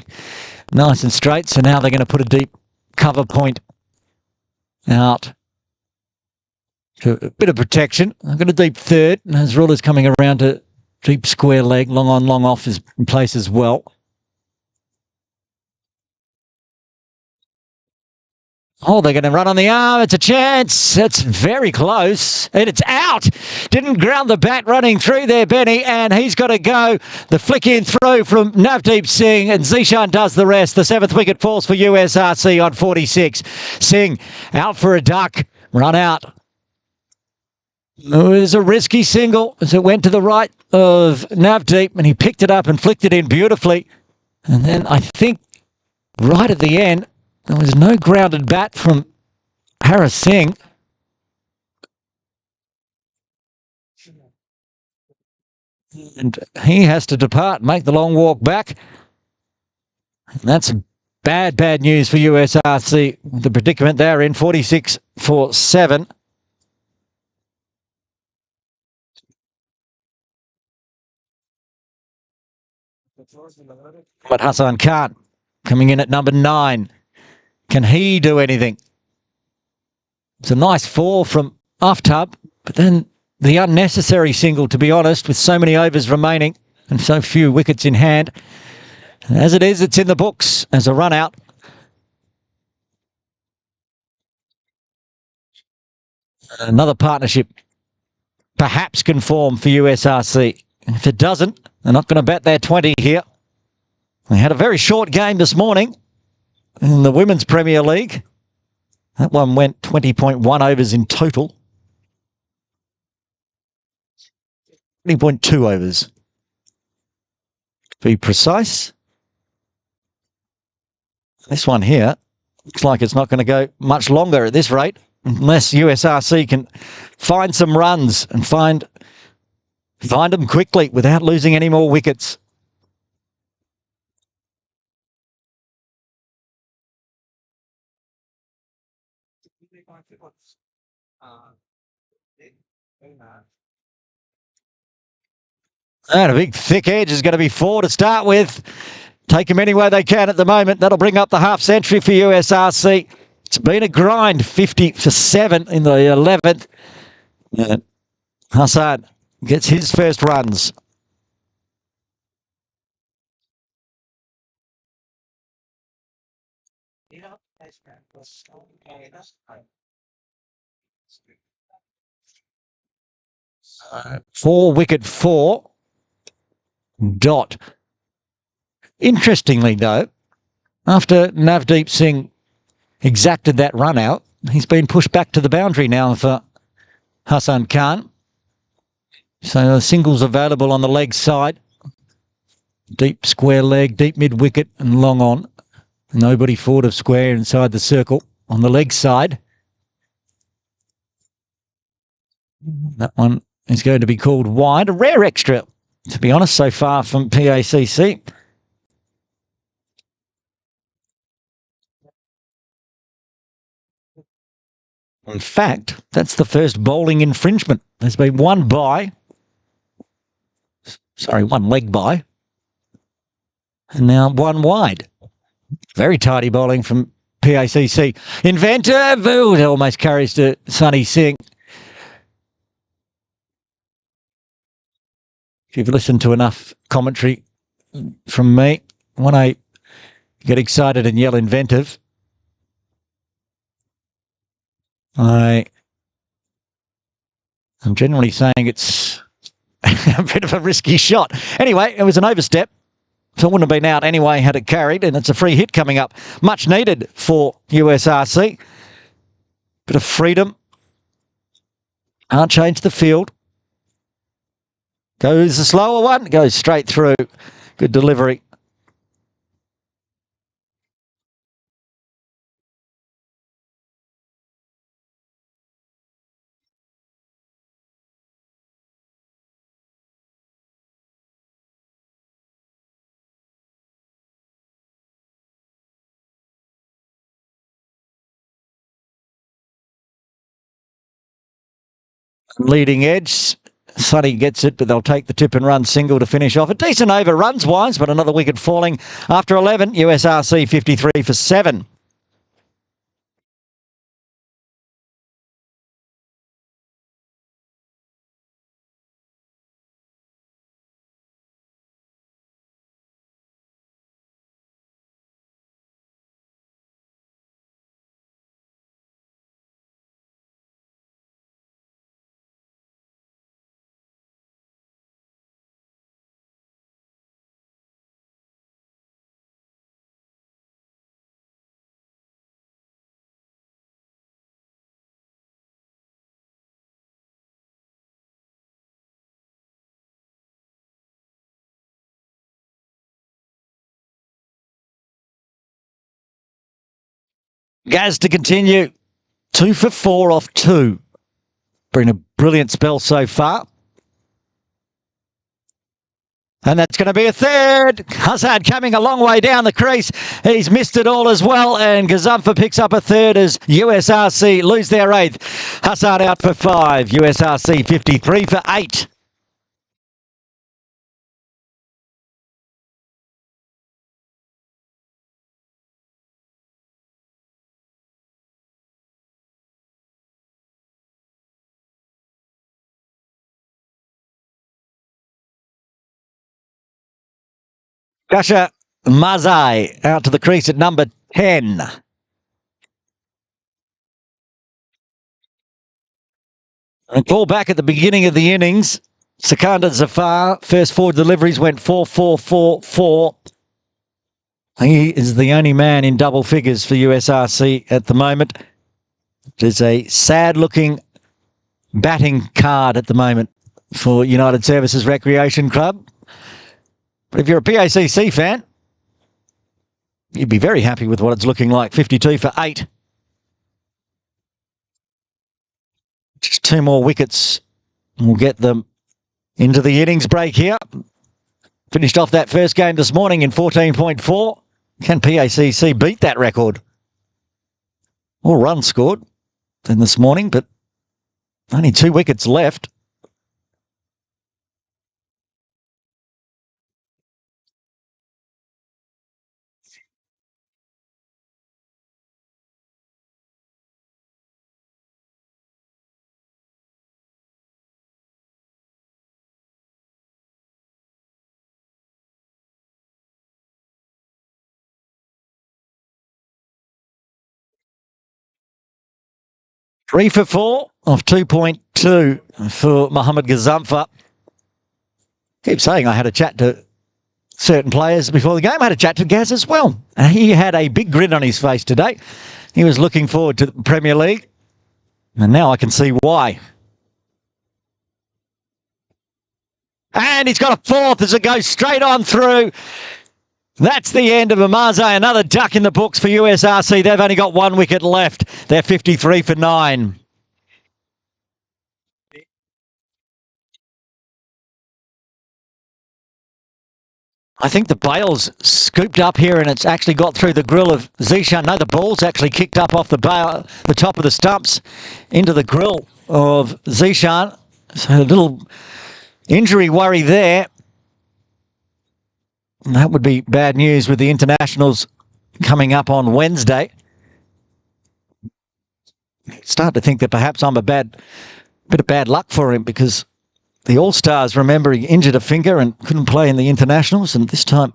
nice and straight. So now they're going to put a deep cover point out to a bit of protection. I've got a deep third, and Hazrulah's coming around to deep square leg, long on, long off is in place as well. Oh, they're going to run on the arm. It's a chance. It's very close. And it's out. Didn't ground the bat running through there, Benny. And he's got to go. The flick in through from Navdeep Singh. And Zishan does the rest. The 7th wicket falls for USRC on 46. Singh out for a duck. Run out. It was a risky single as it went to the right of Navdeep. And he picked it up and flicked it in beautifully. And then I think right at the end, there was no grounded bat from Paris Singh. And he has to depart, make the long walk back. And that's bad, bad news for USRC. The predicament they're in, 46 for 7. But Hassan Khan coming in at number 9. Can he do anything? It's a nice 4 from Aftab, but then the unnecessary single, to be honest, with so many overs remaining and so few wickets in hand. As it is, it's in the books as a run out. Another partnership perhaps can form for USRC. If it doesn't, they're not going to bet their 20 here. They had a very short game this morning in the Women's Premier League. That one went 20.1 overs in total. 20.2 overs. To be precise. This one here looks like it's not going to go much longer at this rate, unless USRC can find some runs and find them quickly without losing any more wickets. And a big thick edge is going to be 4 to start with. Take them any way they can at the moment. That'll bring up the half century for USRC. It's been a grind, 50 for 7 in the 11th. Hassan gets his first runs. Four wicket 4. Dot. Interestingly, though, after Navdeep Singh exacted that run out, he's been pushed back to the boundary now for Hassan Khan. So singles available on the leg side. Deep square leg, deep mid wicket and long on. Nobody forward of square inside the circle on the leg side. That one is going to be called wide. A rare extra, to be honest, so far from PACC. In fact, that's the first bowling infringement. There's been one leg by. And now one wide. Very tidy bowling from PACC. Inventive. Ooh, it almost carries to Sunny Singh. If you've listened to enough commentary from me, when I get excited and yell inventive, I'm generally saying it's a bit of a risky shot. Anyway, it was an overstep, so it wouldn't have been out anyway had it carried, and it's a free hit coming up. Much needed for USRC. Bit of freedom. Can't change the field. Goes the slower one, goes straight through. Good delivery. Leading edge. Sunny gets it, but they'll take the tip and run single to finish off. A decent over runs-wise, but another wicket falling after 11. USRC 53 for 7. Gaz to continue. 2 for 4 off 2. Been a brilliant spell so far. And that's going to be a third. Hazard coming a long way down the crease. He's missed it all as well. And Gazumfa picks up a third as USRC lose their 8th. Hazard out for 5. USRC 53 for 8. Gusher Mazai out to the crease at number 10. And call back at the beginning of the innings. Sikandar Zafar, first four deliveries went 4-4-4-4. He is the only man in double figures for USRC at the moment. It is a sad-looking batting card at the moment for United Services Recreation Club. But if you're a PACC fan, you'd be very happy with what it's looking like. 52 for 8. Just 2 more wickets. We'll get them into the innings break here. Finished off that first game this morning in 14.4. Can PACC beat that record? More runs scored than this morning, but only 2 wickets left. Three for 4 of 2.2 for Mohammad Gazamfa. Keep saying I had a chat to certain players before the game. I had a chat to Gaz as well. He had a big grin on his face today. He was looking forward to the Premier League. And now I can see why. And he's got a fourth as it goes straight on through. That's the end of Amaze. Another duck in the books for USRC. They've only got 1 wicket left. They're 53 for 9. I think the bail's scooped up here and it's actually got through the grill of Zishan. No, the ball's actually kicked up off the bail, the top of the stumps into the grill of Zishan. So a little injury worry there. And that would be bad news with the internationals coming up on Wednesday. Start to think that perhaps I'm a bit of bad luck for him because the All-Stars, remember, he injured a finger and couldn't play in the internationals, and this time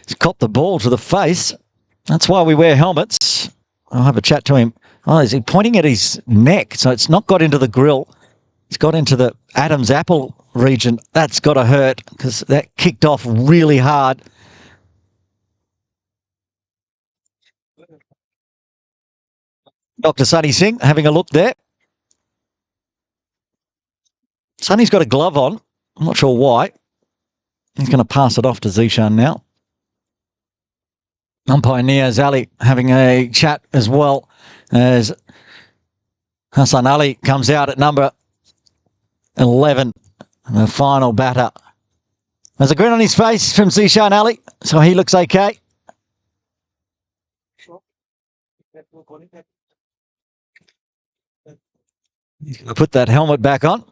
he's copped the ball to the face. That's why we wear helmets. I'll have a chat to him. Oh, is he pointing at his neck? So it's not got into the grill. It's got into the Adam's apple region. That's got to hurt because that kicked off really hard. Dr. Sunny Singh having a look there. Sunny's got a glove on. I'm not sure why. He's going to pass it off to Zishan now. Umpire Niaz Ali having a chat as well as Hassan Ali comes out at number 11. The final batter. There's a grin on his face from Zishan Ali, so he looks okay. He's going to put that helmet back on.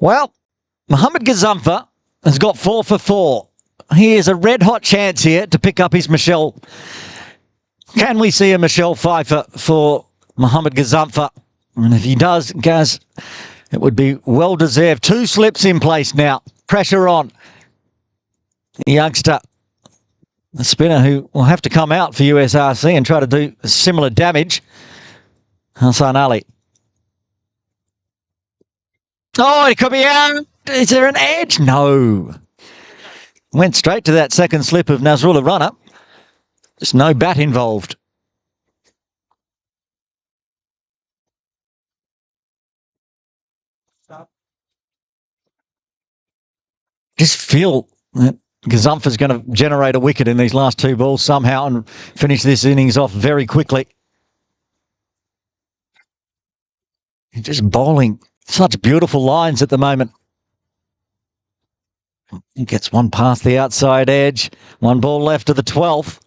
Well, Mohammad Gazamfa has got 4 for 4. He is a red-hot chance here to pick up his Michelle. Can we see a Michelle Pfeiffer for Mohammad Gazamfa? And if he does, Gaz, it would be well-deserved. 2 slips in place now. Pressure on. The youngster, the spinner who will have to come out for USRC and try to do similar damage. Hassan Ali. Oh, it could be out. Is there an edge? No. Went straight to that second slip of Nazrullah Rana. Just no bat involved. Just feel that Gazamfa's going to generate a wicket in these last 2 balls somehow and finish this innings off very quickly. He's just bowling such beautiful lines at the moment. He gets one past the outside edge. 1 ball left to the 12th.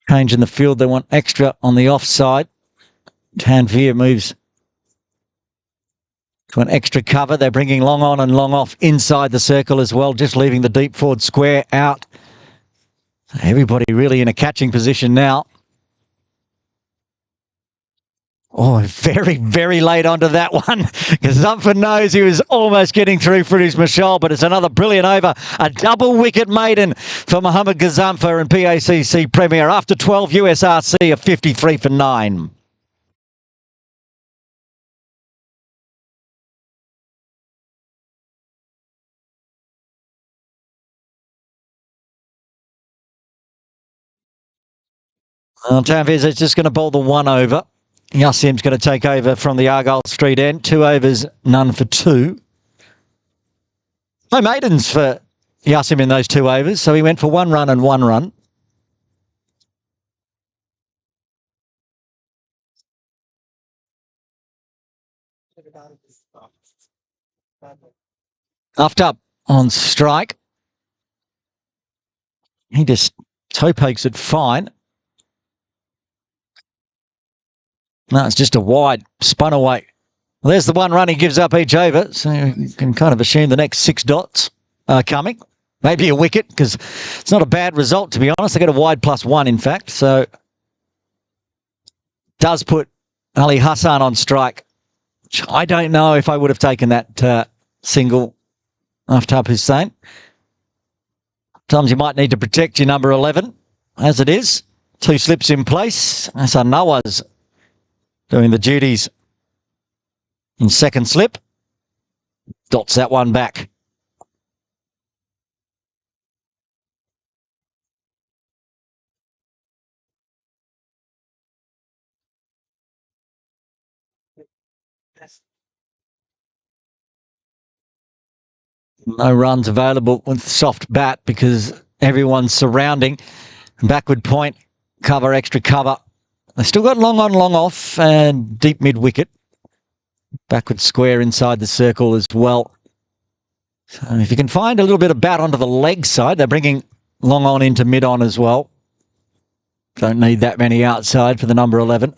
Change in the field. They want extra on the offside. Tanvir moves to an extra cover. They're bringing long on and long off inside the circle as well, just leaving the deep forward square out. Everybody really in a catching position now. Oh, very, very late onto that one. Gazumpha knows he was almost getting through for his Michelle, but it's another brilliant over. A double wicket maiden for Mohammad Gazumpha and PACC Premier after 12 USRC of 53 for 9. Well, Tanviz is just going to bowl the 1 over. Yassim's going to take over from the Argyle Street end. 2 overs, none for 2. No maidens for Yassim in those 2 overs, so he went for 1 run and 1 run. Up on strike. He just toe pokes it fine. No, it's just a wide, spun away. Well, there's the 1 run he gives up each over, so you can kind of assume the next 6 dots are coming. Maybe a wicket, because it's not a bad result, to be honest. They get a wide +1, in fact, so does put Ali Hassan on strike. I don't know if I would have taken that single Aftab Hussain. Sometimes you might need to protect your number 11, as it is. 2 slips in place. Hassan Nawaz doing the duties in second slip. Dots that one back. No runs available with soft bat because everyone's surrounding. Backward point, cover, extra cover. They've still got long on, long off and deep mid wicket. Backward square inside the circle as well. So if you can find a little bit of bat onto the leg side, they're bringing long on into mid on as well. Don't need that many outside for the number 11.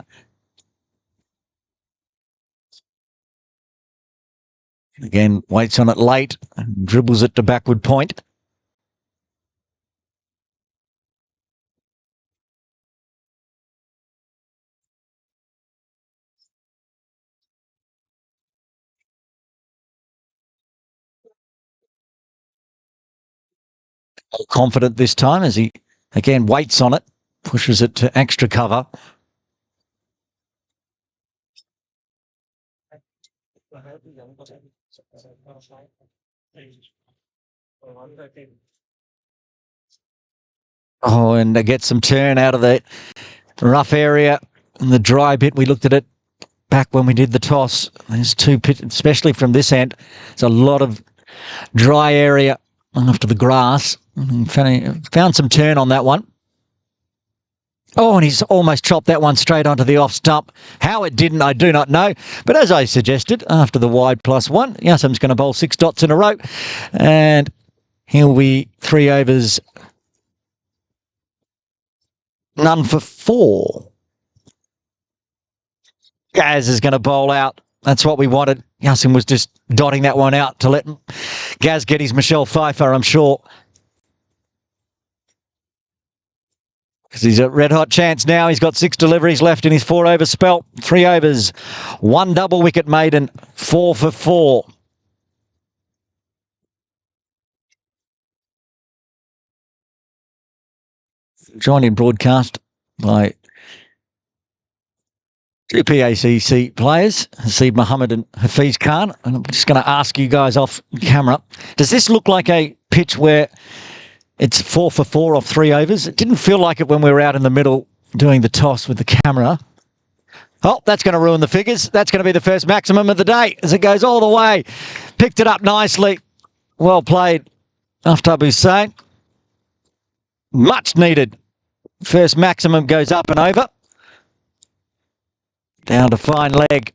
Again, waits on it late and dribbles it to backward point. Confident this time as he again waits on it, pushes it to extra cover. Oh, and they get some turn out of the rough area and the dry bit. We looked at it back when we did the toss. There's 2 pits, especially from this end. There's a lot of dry area after the grass. Found some turn on that one. Oh, and he's almost chopped that one straight onto the off stump. How it didn't, I do not know. But as I suggested, after the wide +1, Yassim's going to bowl 6 dots in a row. And he'll be 3 overs, none for 4. Gaz is going to bowl out. That's what we wanted. Yassim was just dotting that one out to let Gaz get his Michelle Pfeiffer, I'm sure. Because he's a red-hot chance now. He's got 6 deliveries left in his 4-over spell. 3 overs, 1 double wicket maiden, 4 for 4. Joined in broadcast by 2 PACC players, Haseeb Mohammed and Hafiz Khan. And I'm just going to ask you guys off camera, does this look like a pitch where it's 4 for 4 off 3 overs? It didn't feel like it when we were out in the middle doing the toss with the camera. Oh, that's going to ruin the figures. That's going to be the first maximum of the day as it goes all the way. Picked it up nicely. Well played, Aftab Hussain. Much needed. First maximum goes up and over. Down to fine leg.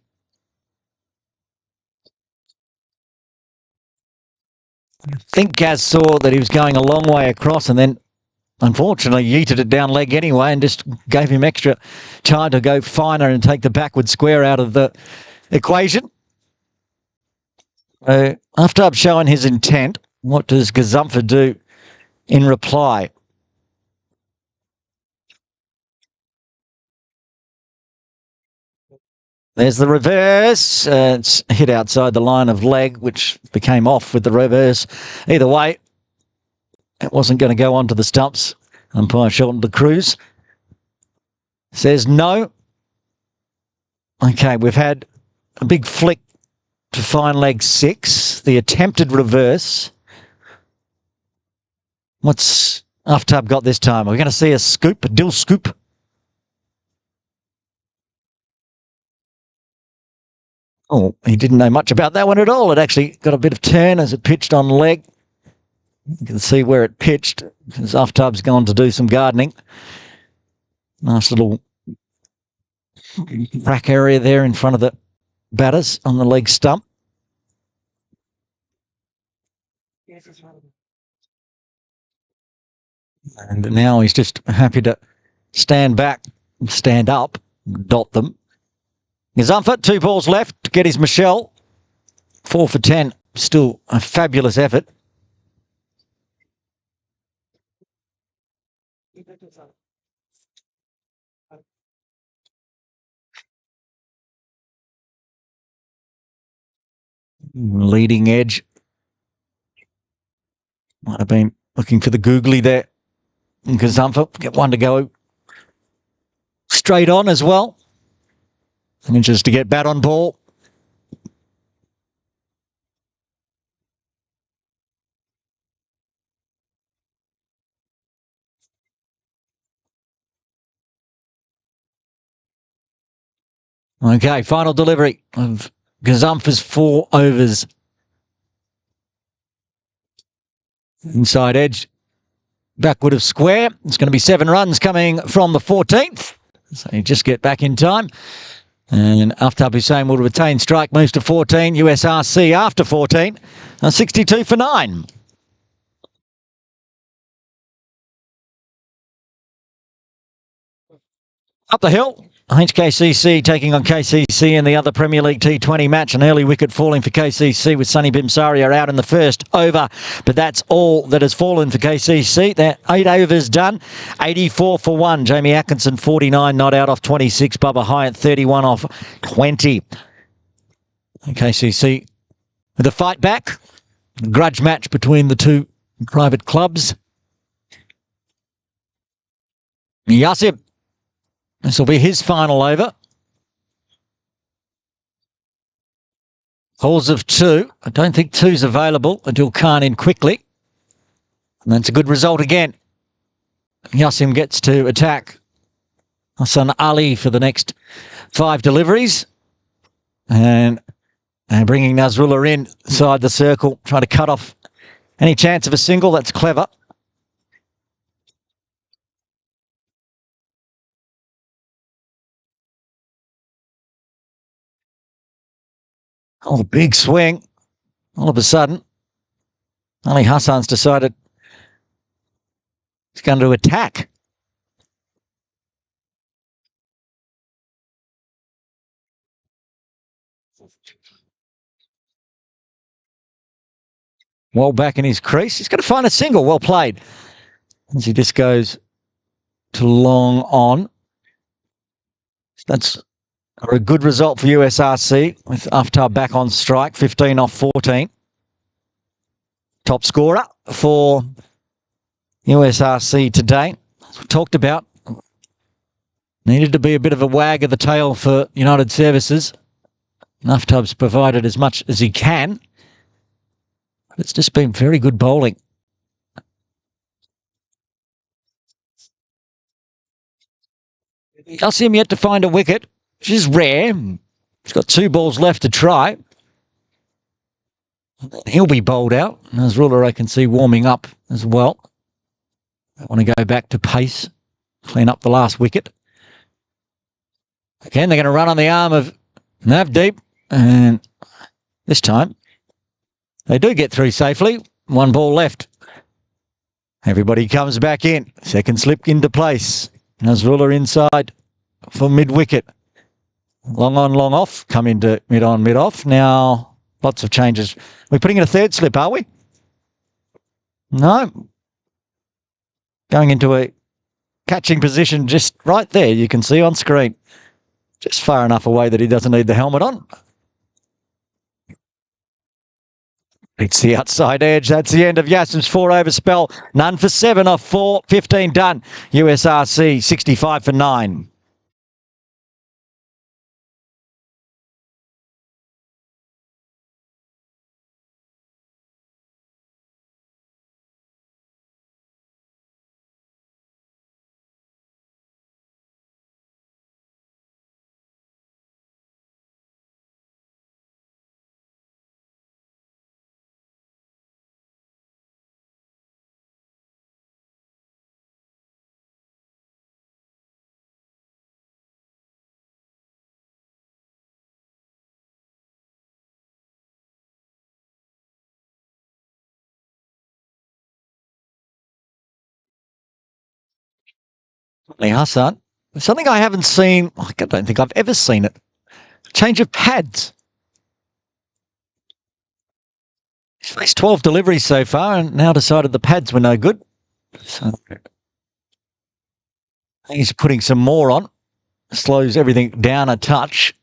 I think Gaz saw that he was going a long way across and then unfortunately yeeted it down leg anyway and just gave him extra time to go finer and take the backward square out of the equation. After I've shown his intent, what does Gazumpha do in reply? There's the reverse. It's hit outside the line of leg, which became off with the reverse. Either way, it wasn't going to go onto the stumps. Umpire shortened the cruise. Says no. Okay, we've had a big flick to fine leg 6. The attempted reverse. What's Aftab got this time? Are we going to see a scoop, a dill scoop? Oh, he didn't know much about that one at all. It actually got a bit of turn as it pitched on leg. You can see where it pitched because Aftab's gone to do some gardening. Nice little crack area there in front of the batters on the leg stump. And now he's just happy to stand back, stand up, dot them. Gazumfa, 2 balls left to get his Michelle. 4 for 10. Still a fabulous effort. Leading edge. Might have been looking for the googly there. Gazumfa get one to go straight on as well. Inches to get bat on ball. Okay, final delivery of Gazumfa's 4 overs. Inside edge, backward of square. It's going to be 7 runs coming from the 14th. So you just get back in time. And Aftab Hussain will retain strike, moves to 14. USRC after 14. 62 for 9. Up the hill. HKCC taking on KCC in the other Premier League T20 match. An early wicket falling for KCC with Sunny Bimsaria out in the first over. But that's all that has fallen for KCC. They're 8 overs done. 84 for 1. Jamie Atkinson, 49, not out off 26. Bubba Hyatt, 31 off 20. And KCC with a fight back. A grudge match between the two private clubs. Yassib. This will be his final over. Calls of 2. I don't think 2's available. Adil Khan in quickly. And that's a good result again. Yassim gets to attack Hassan Ali for the next 5 deliveries. And bringing Nazrullah inside the circle, trying to cut off any chance of a single. That's clever. Oh, the big swing. All of a sudden, Ali Hassan's decided he's going to attack. Well back in his crease. He's going to find a single. Well played. As he just goes to long on. That's a good result for USRC with Aftab back on strike, 15 off 14. Top scorer for USRC today. As we talked about, needed to be a bit of a wag of the tail for United Services. Aftab's provided as much as he can. But it's just been very good bowling. Yassim yet to find a wicket, which is rare. He's got 2 balls left to try. He'll be bowled out. Nazrullah I can see warming up as well. I want to go back to pace, clean up the last wicket. Again, they're going to run on the arm of Navdeep. And this time, they do get through safely. 1 ball left. Everybody comes back in. Second slip into place. Nazrullah inside for mid-wicket. Long on, long off. Come into mid-on, mid-off. Now, lots of changes. We're putting in a 3rd slip, are we? No. Going into a catching position just right there, you can see on screen. Just far enough away that he doesn't need the helmet on. It's the outside edge. That's the end of Yassim's 4-over spell. None for 7 off 4. 15 done. USRC 65 for 9. Hassan. Something I haven't seen. I don't think I've ever seen it. Change of pads. He's faced 12 deliveries so far and now decided the pads were no good. So he's putting some more on. Slows everything down a touch.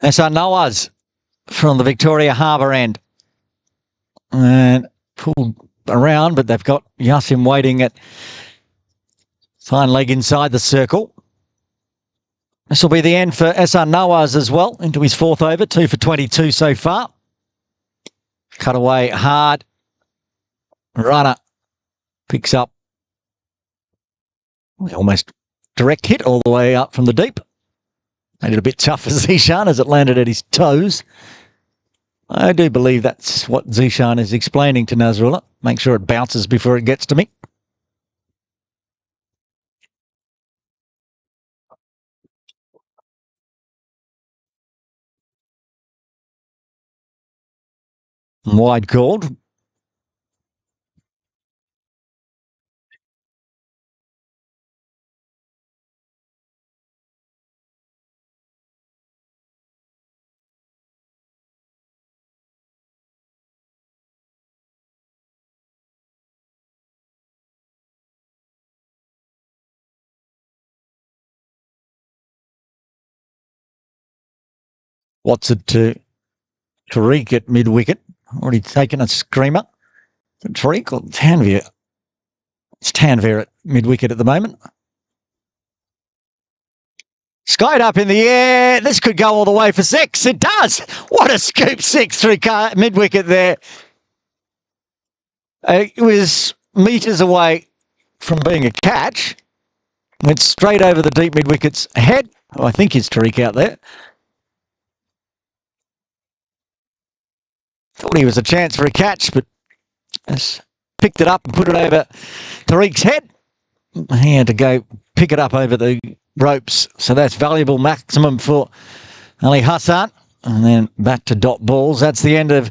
That's our Nawaz from the Victoria Harbour end. And pulled around, but they've got Yassim waiting at fine leg inside the circle. This will be the end for SR Nawaz as well, into his 4th over, 2 for 22 so far. Cut away hard. Runner picks up almost direct hit all the way up from the deep. Made it a bit tough for Zishan as it landed at his toes. I do believe that's what Zishan is explaining to Nasrullah. Make sure it bounces before it gets to me. Wide called. Watson to Tariq at mid-wicket. Already taken a screamer. Tariq or Tanvir? It's Tanvir at mid-wicket at the moment. Skied up in the air. This could go all the way for 6. It does. What a scoop 6 through mid-wicket there. It was metres away from being a catch. Went straight over the deep mid-wicket's head. Oh, I think it's Tariq out there. Thought he was a chance for a catch, but picked it up and put it over Tariq's head. He had to go pick it up over the ropes. So that's valuable maximum for Ali Hassan. And then back to dot balls. That's the end of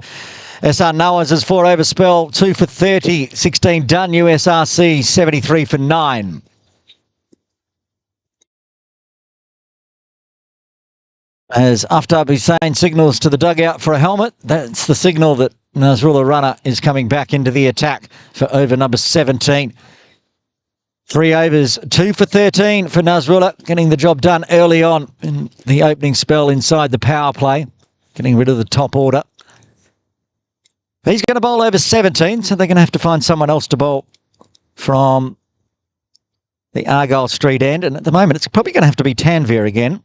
SR Nawaz's 4-over spell. 2 for 30, 16 done. USRC 73 for 9. As Aftab Hussain signals to the dugout for a helmet, that's the signal that Nasrullah Runner is coming back into the attack for over number 17. 3 overs, 2 for 13 for Nasrullah, getting the job done early on in the opening spell inside the power play, getting rid of the top order. He's going to bowl over 17, so they're going to have to find someone else to bowl from the Argyle Street end. And at the moment, it's probably going to have to be Tanvir again.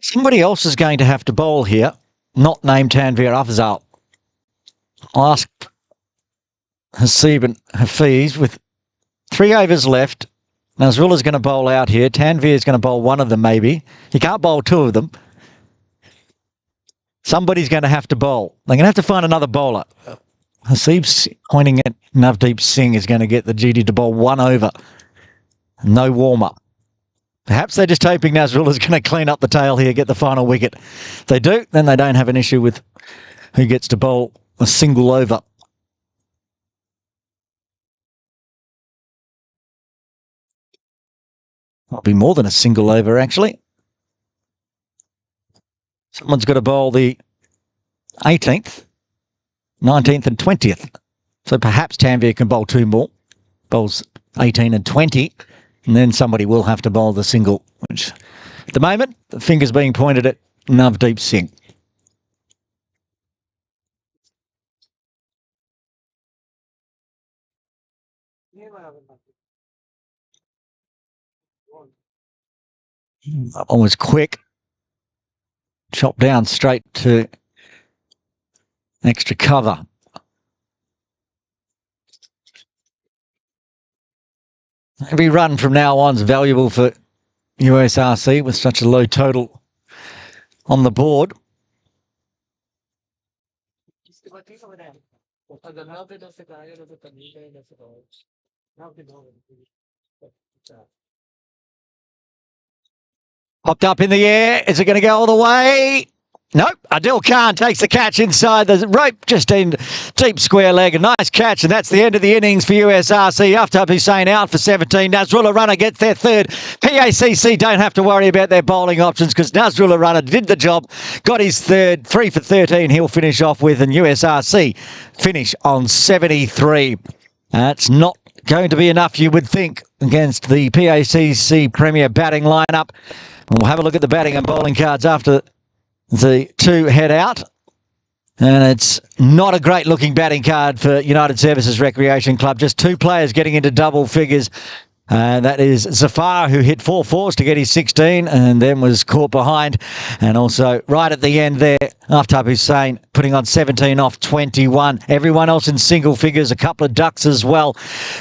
Somebody else is going to have to bowl here, not named Tanvir Afzal. I'll ask Hasib and Hafiz with 3 overs left. Nasrullah's going to bowl out here. Tanvir is going to bowl one of them maybe. He can't bowl 2 of them. Somebody's going to have to bowl. They're going to have to find another bowler. Hasib's pointing at Navdeep Singh is going to get the duty to bowl 1 over. No warm-up. Perhaps they're just hoping Nasrullah's going to clean up the tail here, get the final wicket. If they do, then they don't have an issue with who gets to bowl a single over. Might be more than a single over, actually. Someone's got to bowl the 18th, 19th and 20th. So perhaps Tanvir can bowl two more. Bowls 18 and 20. And then somebody will have to bowl the single, which at the moment, the finger's being pointed at Navdeep Singh. That one was quick. Chopped down straight to extra cover. Every run from now on is valuable for USRC with such a low total on the board. Popped up in the air. Is it going to go all the way? Nope. Adil Khan takes the catch inside the rope, just in deep square leg. A nice catch, and that's the end of the innings for USRC. Aftab Hussain out for 17. Nasrullah Runner gets their third. PACC don't have to worry about their bowling options because Nasrullah Runner did the job, got his third, 3 for 13 he'll finish off with, and USRC finish on 73. That's not going to be enough, you would think, against the PACC Premier batting lineup. We'll have a look at the batting and bowling cards after the two head out. And it's not a great looking batting card for United Services Recreation Club. Just two players getting into double figures. That is Zafar, who hit 4 fours to get his 16 and then was caught behind. And also right at the end there, Aftab Hussain putting on 17 off 21. Everyone else in single figures, a couple of ducks as well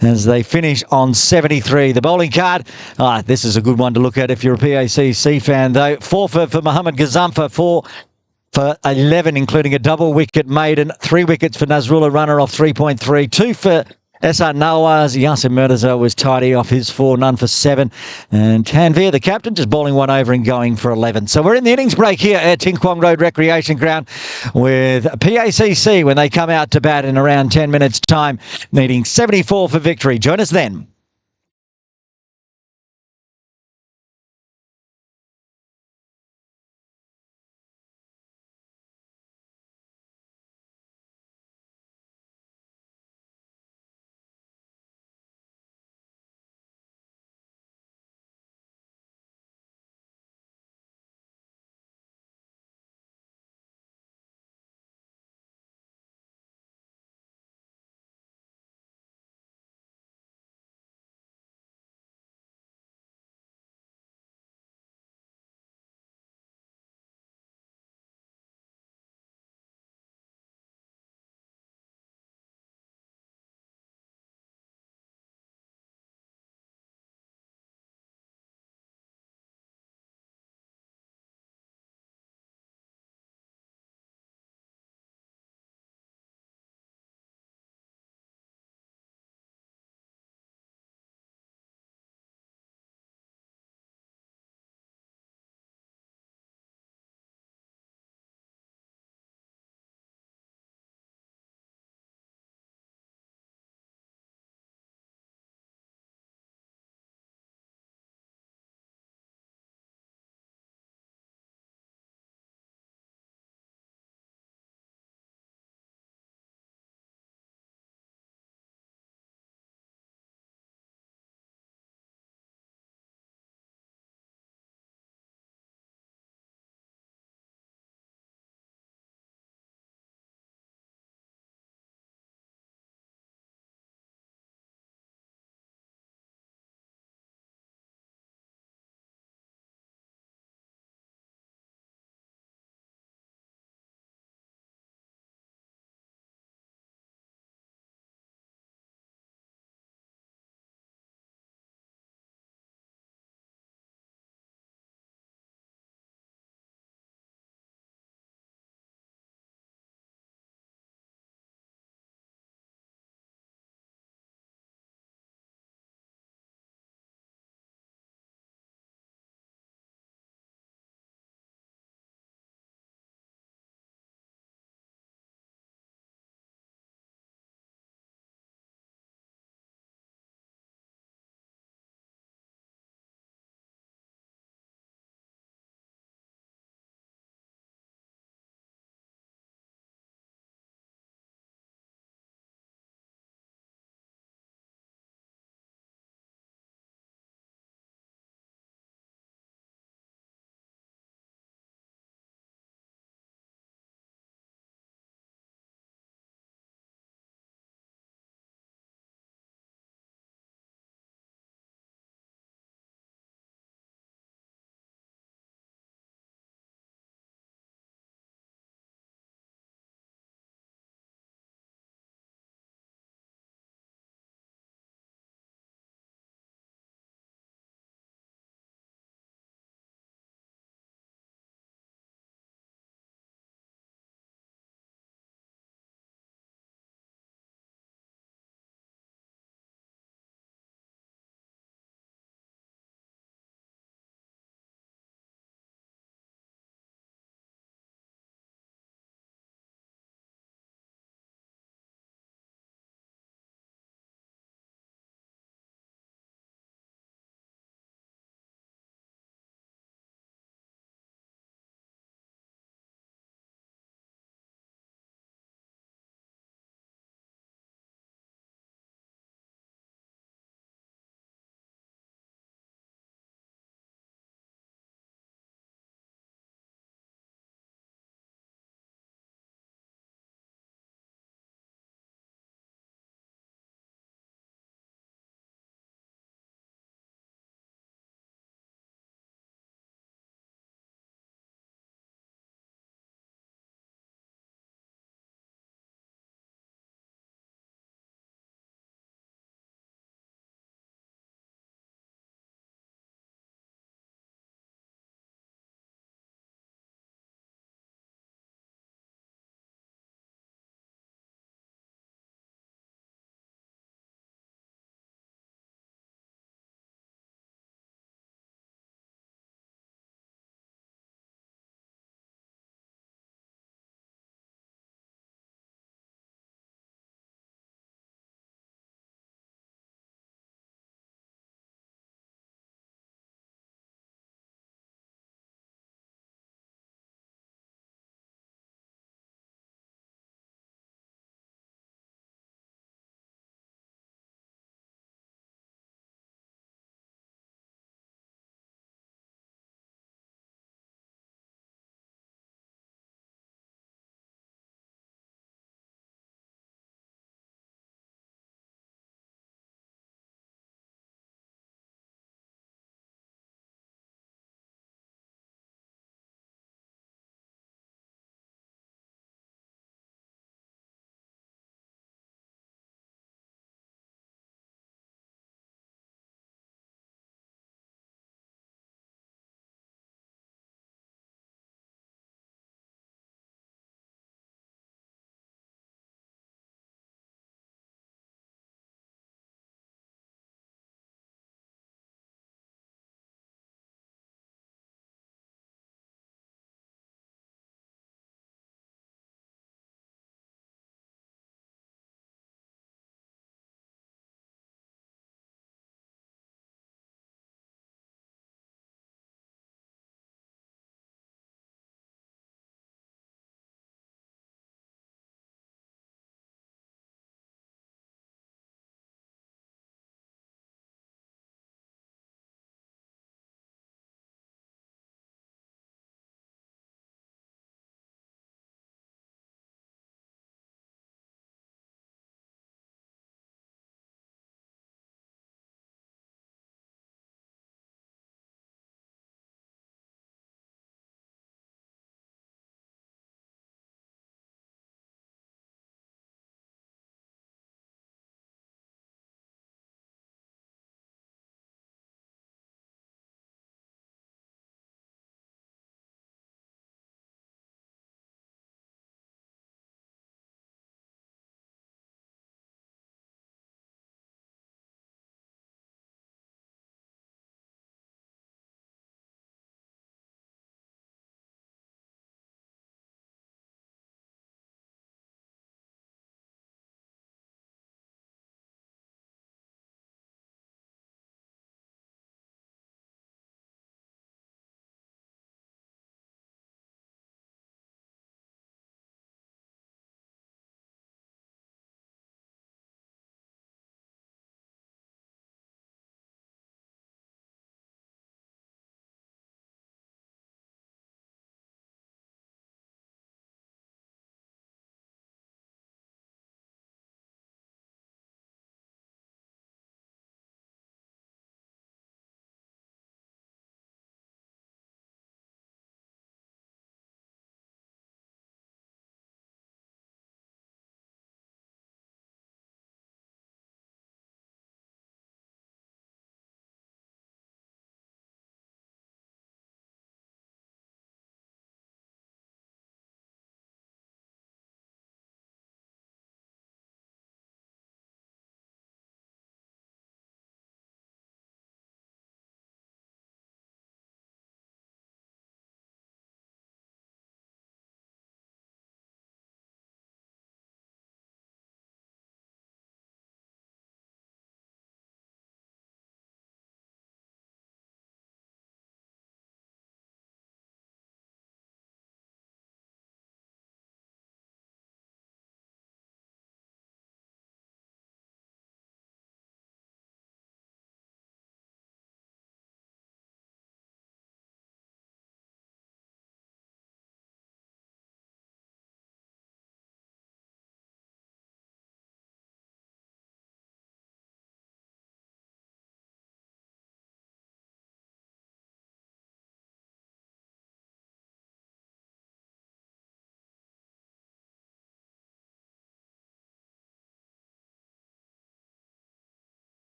as they finish on 73. The bowling card, this is a good one to look at if you're a PACC fan though. 4 for Mohammad Gazamfa, 4 for 11, including a double wicket maiden. 3 wickets for Nasrullah Runner off 3.3. 2 for SR Nawaz. Yasir Mirza was tidy off his 4, none for 7. And Tanvir, the captain, just bowling 1 over and going for 11. So we're in the innings break here at Tin Kwong Road Recreation Ground with PACC when they come out to bat in around 10 minutes' time, needing 74 for victory. Join us then.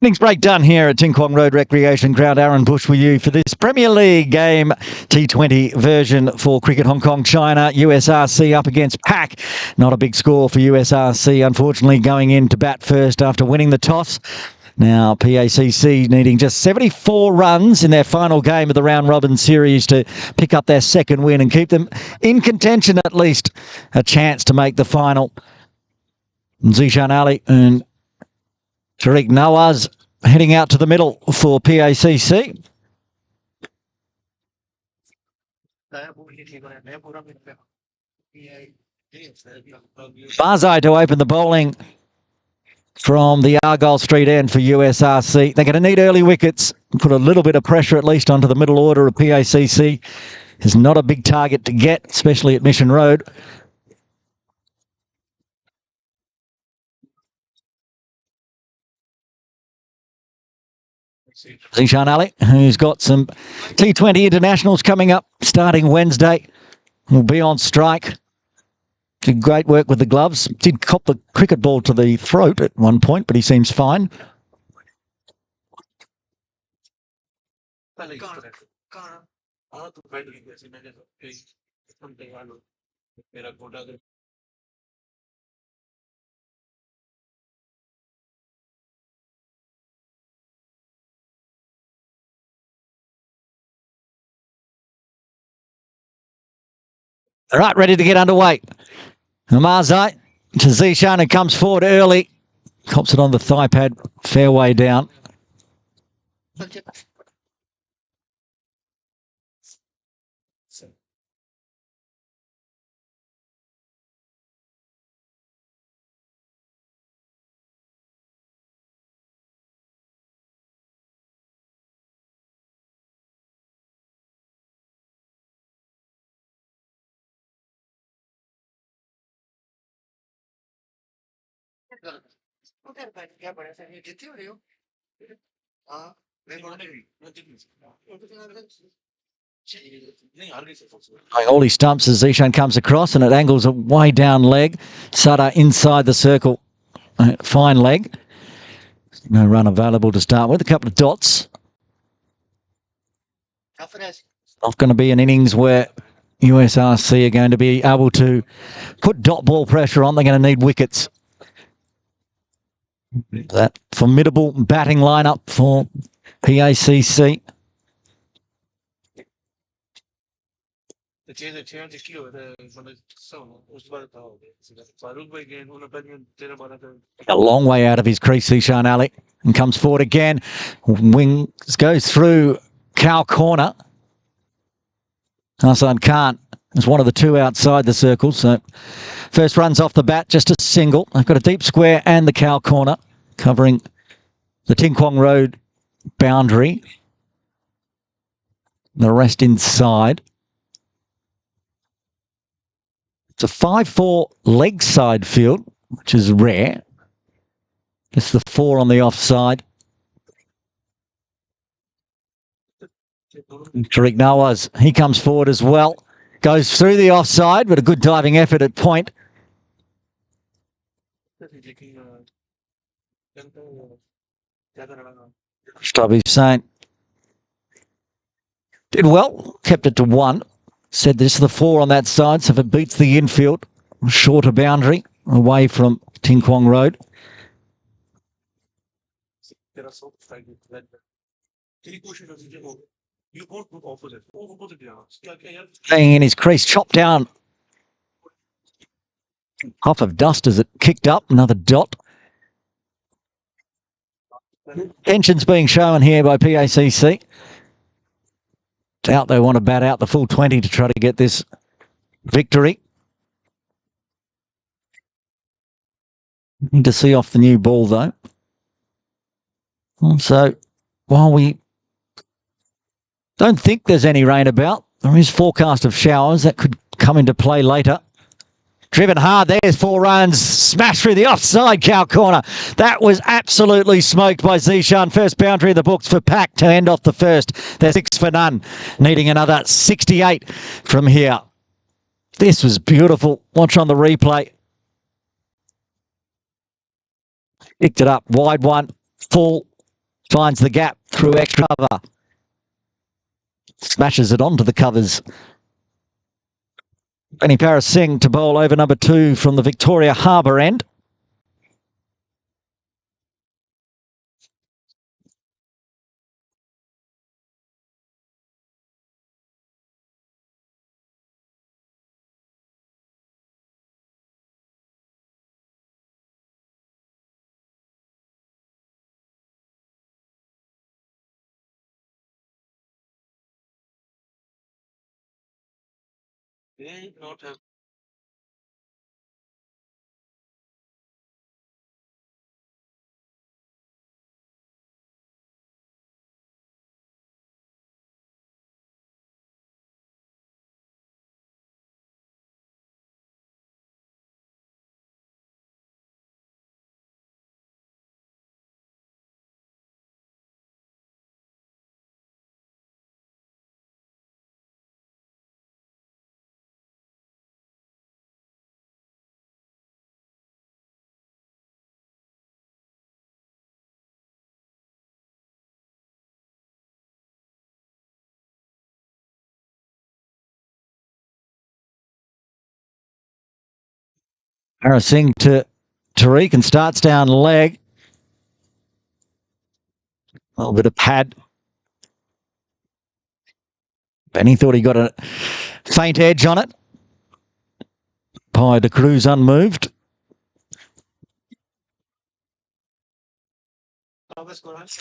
Innings break done here at Ting Kwong Road Recreation Ground. Aaron Bush with you for this Premier League game, T20 version for cricket. Hong Kong, China, USRC up against PACC. Not a big score for USRC, unfortunately, going in to bat first after winning the toss. Now, PACC needing just 74 runs in their final game of the round-robin series to pick up their second win and keep them in contention, at least a chance to make the final. Zishan Ali and Tariq Nawaz heading out to the middle for PACC. Barzai to open the bowling from the Argyle Street end for USRC. They're going to need early wickets, put a little bit of pressure at least onto the middle order of PACC. It's not a big target to get, especially at Mission Road. Zishan Ali, who's got some T20 internationals coming up starting Wednesday, will be on strike. Did great work with the gloves. Did cop the cricket ball to the throat at one point, but he seems fine. All right, ready to get underway. Marzai to Zishan, and comes forward early. Cops it on the thigh pad, fairway down. All he stumps as Zishan comes across, and it angles a way down leg. Sada inside the circle. Fine leg. No run available to start with. A couple of dots. Not going to be an innings where USRC are going to be able to put dot ball pressure on. They're going to need wickets. That formidable batting lineup for PACC. A long way out of his crease, Zishan Ali, and comes forward again. Wings goes through cow corner. Hassan Khan is one of the two outside the circle. So first runs off the bat, just a single. They've got a deep square and the cow corner covering the Ting Kwong Road boundary. The rest inside. It's a 5-4 leg side field, which is rare. It's the 4 on the offside. Tariq Nawaz, he comes forward as well. Goes through the offside, but a good diving effort at point. Stubby saying did well, kept it to 1. Said this is the 4 on that side, so if it beats the infield, shorter boundary away from Ting Kwong Road. Staying in his crease, chopped down. Puff of dust as it kicked up, another dot. Tensions being shown here by PACC. Doubt they want to bat out the full 20 to try to get this victory. Need to see off the new ball though. So while we don't think there's any rain about, there is forecast of showers that could come into play later. Driven hard, there's 4 runs, smashed through the offside cow corner. That was absolutely smoked by Zishan. First boundary in the books for PACC to end off the first. They're 6 for none, needing another 68 from here. This was beautiful. Watch on the replay. Picked it up, wide one, full, Finds the gap through extra cover. Smashes it onto the covers. Benny Paris Singh to bowl over number 2 from the Victoria Harbour end. Paris Singh to Tariq and starts down leg. A little bit of pad. Benny thought he got a faint edge on it. Pye de Cruz unmoved.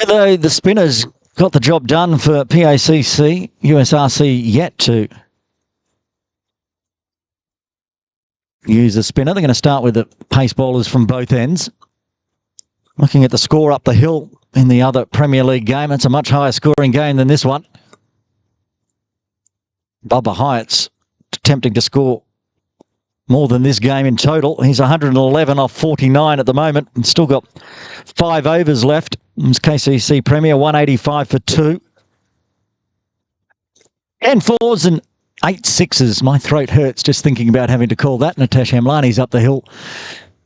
Though the spinners got the job done for PACC, USRC yet to use a spinner. They're going to start with the pace bowlers from both ends. Looking at the score up the hill in the other Premier League game, it's a much higher scoring game than this one. Bubba Hyatt's attempting to score more than this game in total. He's 111 off 49 at the moment and still got 5 overs left. It's KCC Premier, 185 for 2. 10 fours and 8 sixes. My throat hurts just thinking about having to call that. Nitesh Hamlani's up the hill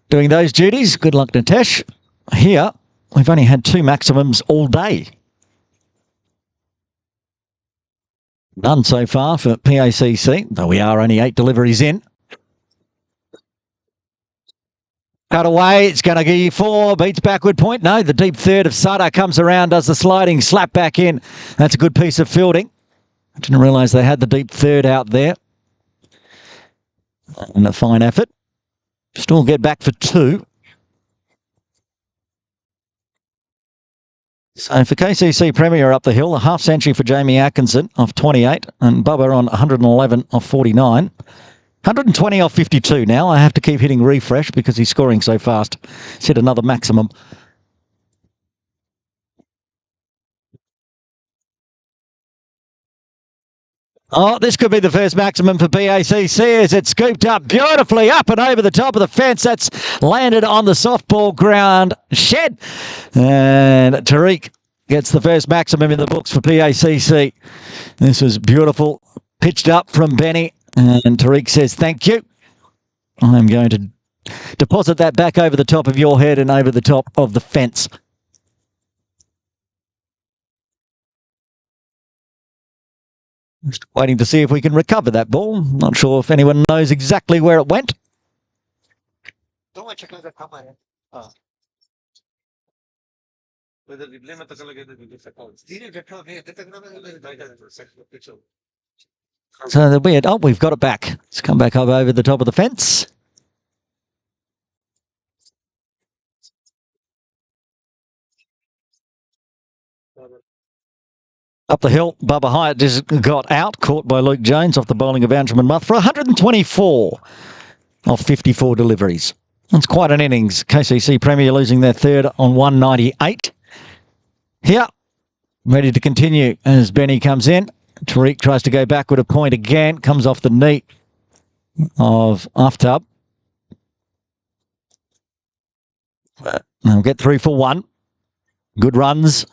doing those duties. Good luck, Nitesh. Here, we've only had 2 maximums all day. None so far for PACC, though we are only 8 deliveries in. Cut away, it's going to give you 4, beats backward point. No, the deep third of Sada comes around, does the sliding slap back in. That's a good piece of fielding. I didn't realise they had the deep third out there. And a fine effort. Still get back for 2. So for KCC Premier up the hill, a half century for Jamie Atkinson off 28 and Bubba on 111 off 49. 120 off 52 now. I have to keep hitting refresh because he's scoring so fast. He's hit another maximum. Oh, this could be the first maximum for PACC as it's scooped up beautifully up and over the top of the fence. That's landed on the softball ground shed. And Tariq gets the first maximum in the books for PACC. This was beautiful. Pitched up from Benny. And Tariq says, thank you. I'm going to deposit that back over the top of your head and over the top of the fence. Just waiting to see if we can recover that ball. Not sure if anyone knows exactly where it went. So the weird. Oh, we've got it back. It's come back up over the top of the fence. Up the hill, Bubba Hyatt just got out, caught by Luke Jones off the bowling of Andrew Muth for 124 off 54 deliveries. That's quite an innings. KCC Premier losing their third on 198. Here, ready to continue as Benny comes in. Tariq tries to go backward a point again, comes off the knee of Aftab. They'll get 3 for 1. Good runs.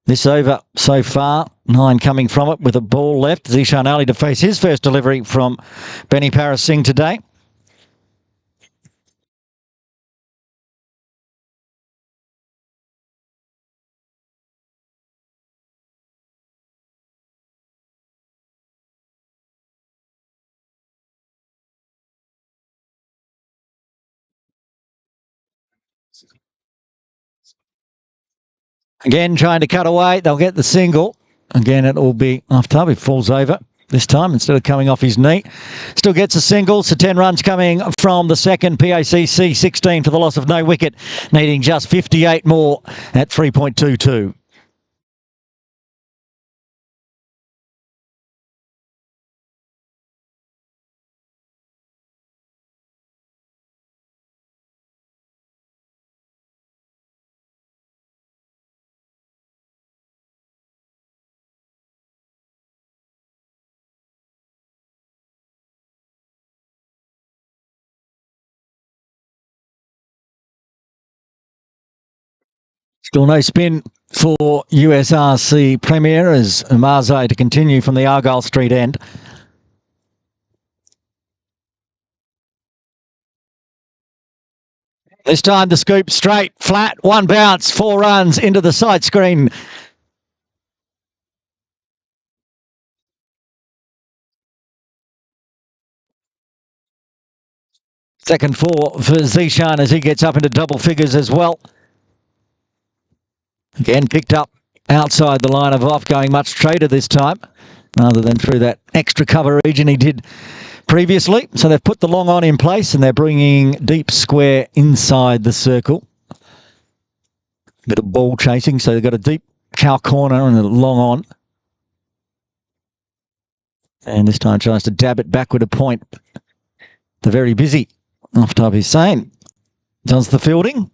This over so far, 9 coming from it with a ball left. Zishan Ali to face his first delivery from Benny Paris Singh today. Again, trying to cut away. They'll get the single. Again, it will be after he falls over this time instead of coming off his knee. Still gets a single. So 10 runs coming from the second. PACC 16 for the loss of no wicket, needing just 58 more at 3.22. Still no spin for USRC Premier as Marze to continue from the Argyle Street end. This time the scoop straight, flat, one bounce, 4 runs into the side screen. Second 4 for Zishan as he gets up into double figures as well. Again, picked up outside the line of off, going much straighter this time, rather than through that extra cover region he did previously. So they've put the long on in place and they're bringing deep square inside the circle. Bit of ball chasing, so they've got a deep cow corner and a long on. And this time tries to dab it backward a point. The very busy Aftab Hussain does the fielding.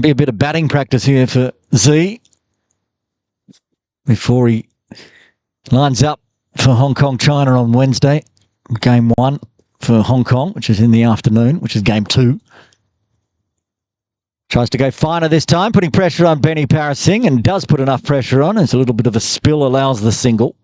Be a bit of batting practice here for Z before he lines up for Hong Kong, China on Wednesday. Game 1 for Hong Kong, which is in the afternoon, which is game 2. Tries to go finer this time, putting pressure on Benny Parasingh, and does put enough pressure on. It's a little bit of a spill, allows the single.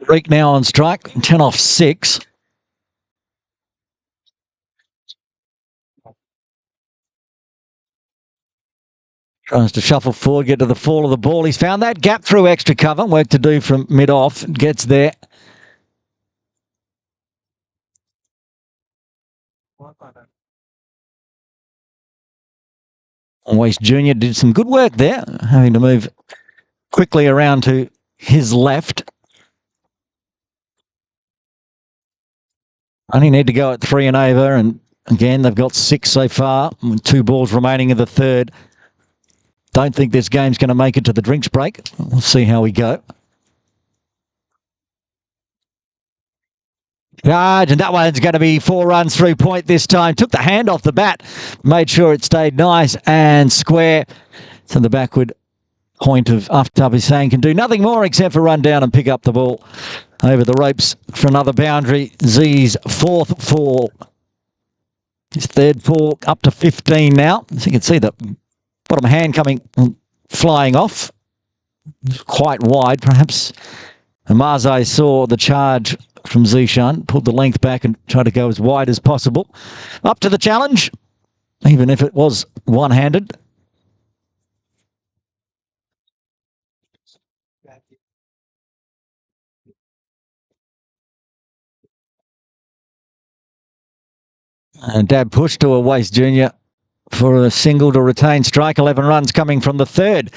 Reek now on strike, 10 off 6. Tries to shuffle forward, get to the fall of the ball. He's found that gap through extra cover. Work to do from mid-off. Gets there. Waste Jr. did some good work there, having to move quickly around to his left. Only need to go at 3 and over, and again, they've got 6 so far, with 2 balls remaining in the third. Don't think this game's going to make it to the drinks break. We'll see how we go. Charge, and that one's going to be 4 runs through point this time. Took the hand off the bat, made sure it stayed nice and square. So the backward point of Aftab Hussain can do nothing more except for run down and pick up the ball over the ropes for another boundary. Z's 4th 4. His 3rd 4 up to 15 now. As you can see, the bottom hand coming flying off. Quite wide, perhaps. Marze saw the charge from Zishan, pulled the length back and tried to go as wide as possible. Up to the challenge, even if it was one-handed. And dab push to a Waste Jr. for a single to retain strike. 11 runs coming from the third.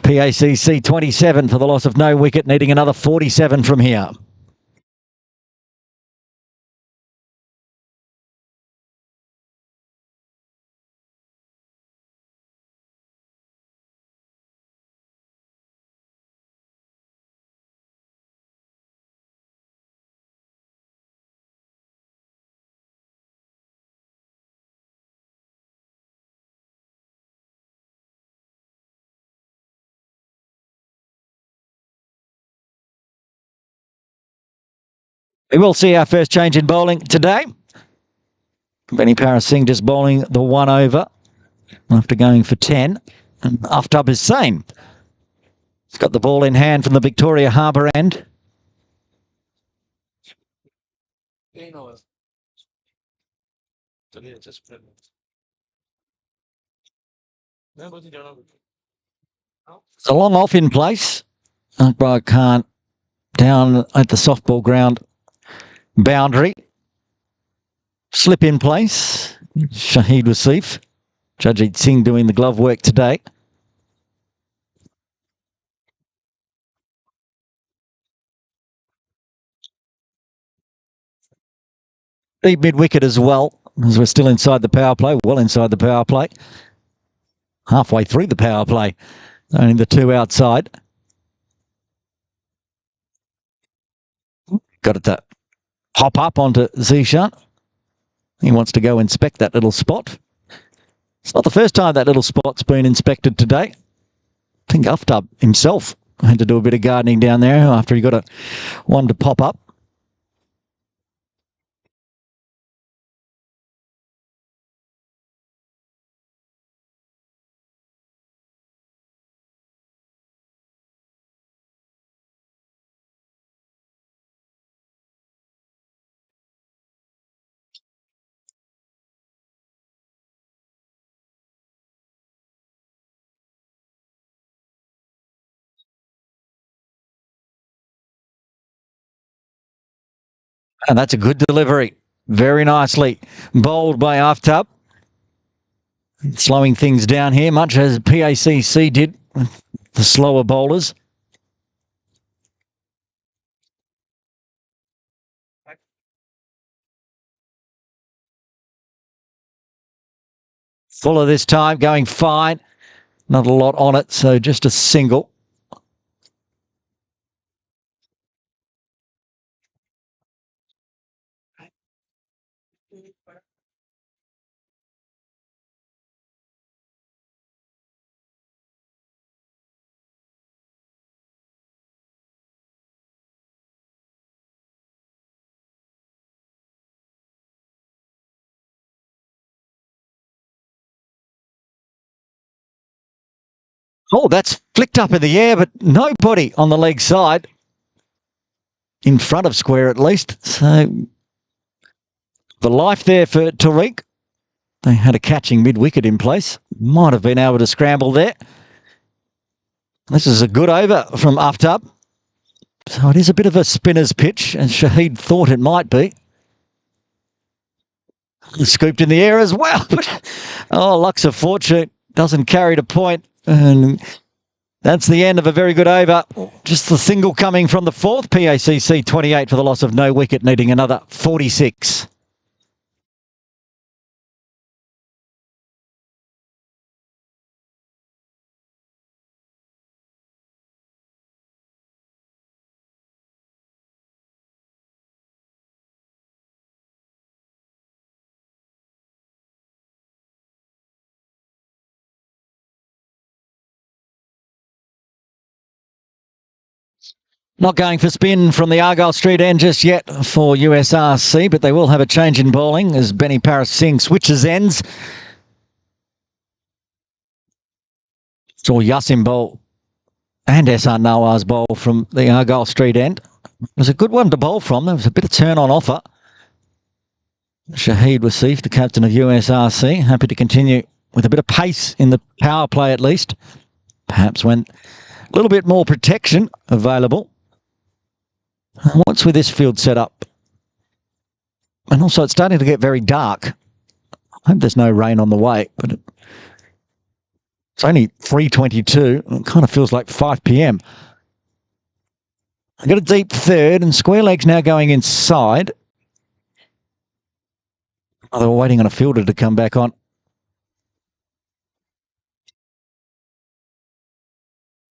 PACC 27 for the loss of no wicket, needing another 47 from here. We will see our first change in bowling today. Benny Parasingh just bowling the 1 over after going for 10. And Aftab Hussain He's got the ball in hand from the Victoria Harbour end. It's a long off in place. Umpire Khan down at the softball ground boundary. Slip in place. Shahid Wasif. Jajit Singh doing the glove work today. Deep mid-wicket as well, as we're still inside the power play, well inside the power play. Halfway through the power play, only the two outside. Got it to hop up onto Zishan. He wants to go inspect that little spot. It's not the first time that little spot's been inspected today. I think Aftab himself had to do a bit of gardening down there after he got one to pop up. And that's a good delivery. Very nicely bowled by Aftab. Slowing things down here, much as PACC did with the slower bowlers. Fuller this time, going fine. Not a lot on it, so just a single. Oh, that's flicked up in the air, but nobody on the leg side. In front of square, at least. So, the life there for Tariq. They had a catching mid-wicket in place. Might have been able to scramble there. This is a good over from Aftab. So it is a bit of a spinner's pitch, as Shahid thought it might be. Scooped in the air as well. Oh, Lux of Fortune doesn't carry to point. And that's the end of a very good over. Just the single coming from the fourth. PACC 28 for the loss of no wicket, needing another 46. Not going for spin from the Argyle Street end just yet for USRC, but they will have a change in bowling as Benny Paras Singh switches ends. Saw Yasim bowl and SR Nawaz bowl from the Argyle Street end. It was a good one to bowl from. There was a bit of turn on offer. Shahid Wasif, the captain of USRC, happy to continue with a bit of pace in the power play at least. Perhaps when a little bit more protection available. What's with this field setup? And also it's starting to get very dark. I hope there's no rain on the way, but it's only 3:22. It kind of feels like 5 p.m. I got a deep third and square legs now going inside. Oh, they were waiting on a fielder to come back on.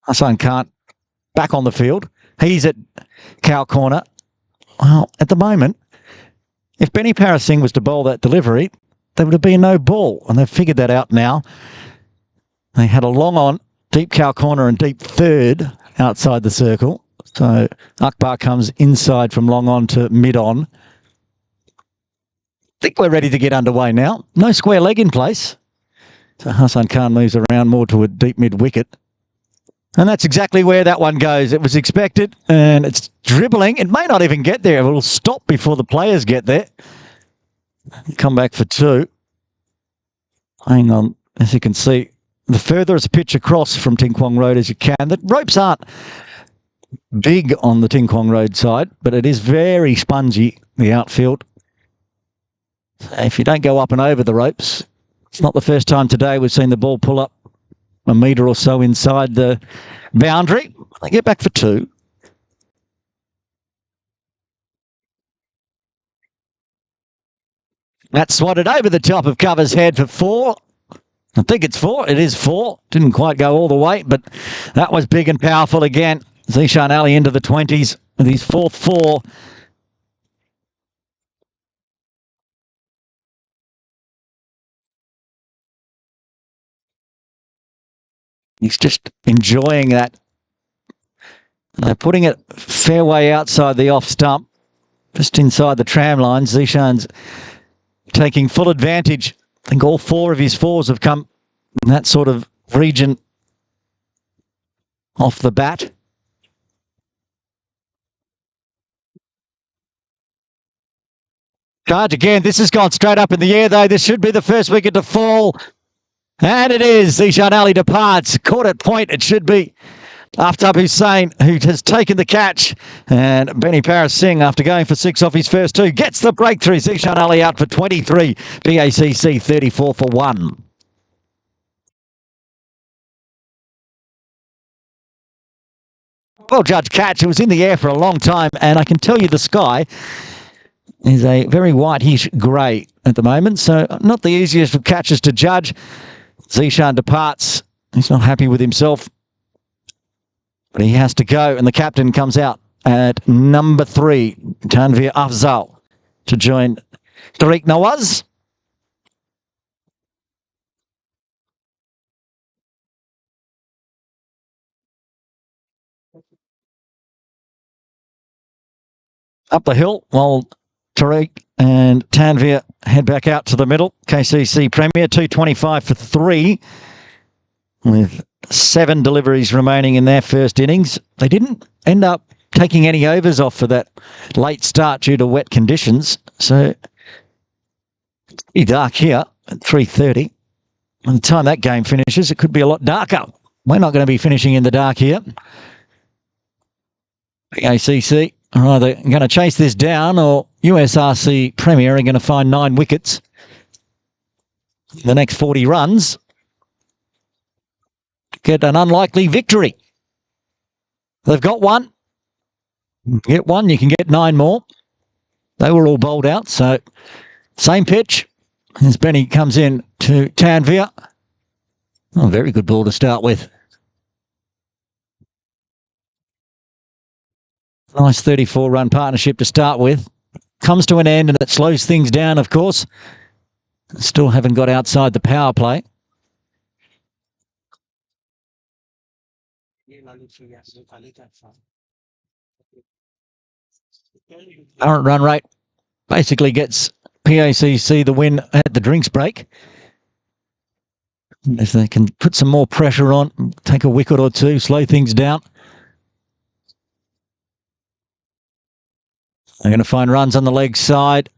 Hassan Khan back on the field. He's at cow corner. Well, at the moment, if Benny Paras Singh was to bowl that delivery, there would have been no ball, and they've figured that out now. They had a long on, deep cow corner and deep third outside the circle. So Akbar comes inside from long on to mid on. I think we're ready to get underway now. No square leg in place. So Hassan Khan moves around more to a deep mid wicket. And that's exactly where that one goes. It was expected, and it's dribbling. It may not even get there. It will stop before the players get there. Come back for two. Hang on, as you can see, the furthest pitch across from Ting Kwong Road as you can. The ropes aren't big on the Ting Kwong Road side, but it is very spongy, the outfield. If you don't go up and over the ropes, it's not the first time today we've seen the ball pull up a metre or so inside the boundary. They get back for two. That's swatted over the top of cover's head for four. I think it's four. It is four. Didn't quite go all the way, but that was big and powerful again. Zishan Ali into the 20s with his 4-4. He's just enjoying that. They're putting it fairway outside the off stump, just inside the tram line. Zishan's taking full advantage. I think all four of his fours have come in that sort of region off the bat. Charge again. This has gone straight up in the air, though. This should be the first wicket to fall. And it is. Zishan Ali departs. Caught at point. It should be Aftab Hussain, who has taken the catch. And Benny Paris Singh, after going for six off his first two, gets the breakthrough. Zishan Ali out for 23. PACC 34 for 1. Well judged catch. It was in the air for a long time. And I can tell you the sky is a very whitish grey at the moment. So not the easiest of catches to judge. Zishan departs. He's not happy with himself, but he has to go. And the captain comes out at number 3, Tanveer Afzal, to join Tariq Nawaz. Up the hill while Tariq and Tanveer head back out to the middle. KCC Premier 225 for 3 with 7 deliveries remaining in their first innings. They didn't end up taking any overs off for that late start due to wet conditions. So it's pretty dark here at 3:30. By the time that game finishes, it could be a lot darker. We're not going to be finishing in the dark here. PACC are either going to chase this down, or USRC Premier are going to find 9 wickets in the next 40 runs to get an unlikely victory. They've got one. Get one, you can get 9 more. They were all bowled out, so same pitch as Benny comes in to Tanveer. Oh, very good ball to start with. Nice 34-run partnership to start with. Comes to an end and it slows things down, of course. Still haven't got outside the power play. Current run rate basically gets PACC the win at the drinks break. If they can put some more pressure on, take a wicket or two, slow things down. They're going to find runs on the leg side.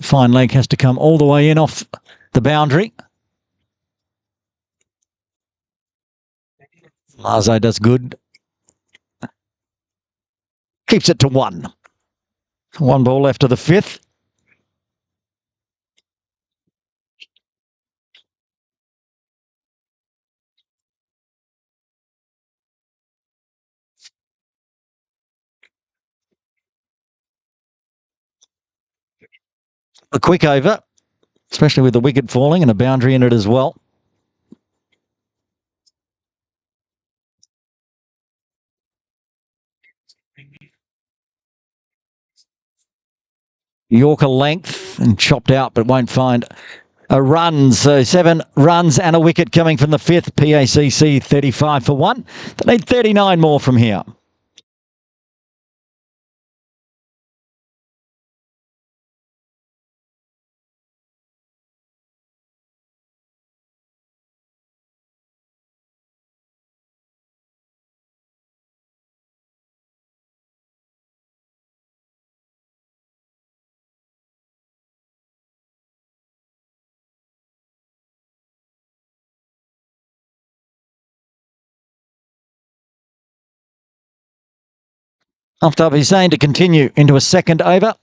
Fine leg has to come all the way in off the boundary. Marzo does good. Keeps it to 1. 1 ball left of the 5th. A quick over, especially with the wicket falling and a boundary in it as well. Yorker length and chopped out, but won't find a run. So 7 runs and a wicket coming from the 5th. PACC 35 for 1. They need 39 more from here. After he's saying to continue into a second over.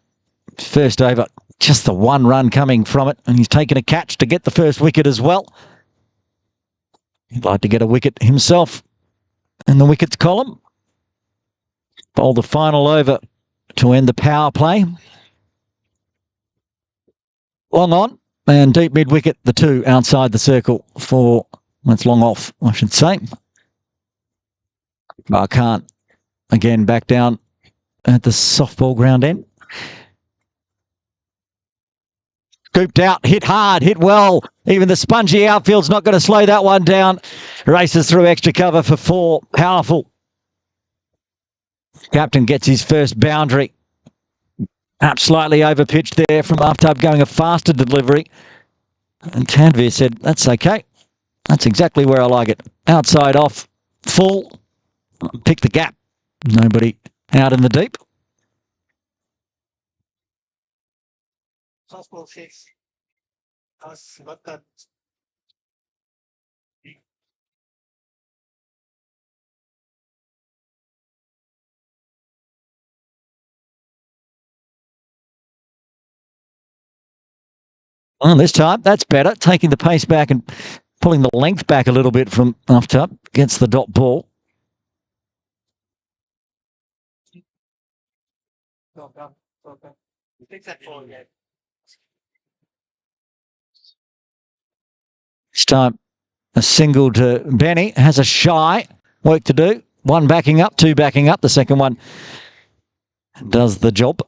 First over, just the one run coming from it, and he's taken a catch to get the first wicket as well. He'd like to get a wicket himself in the wickets column. Bowl the final over to end the power play. Long on and deep mid-wicket, the two outside the circle for, that's long off, I should say. Khan again back down at the softball ground end. Scooped out, hit hard, hit well. Even the spongy outfield's not going to slow that one down. Races through extra cover for 4. Powerful. Captain gets his first boundary. Perhaps slightly overpitched there from Aftab going a faster delivery. And Tanvir said, that's okay. That's exactly where I like it. Outside off, full. Pick the gap. Nobody out in the deep. Well, this time, that's better. Taking the pace back and pulling the length back a little bit from Aftab. Gets the dot ball. This time, a single to Benny. Has a shy. Work to do. One backing up, two backing up. The second one does the job.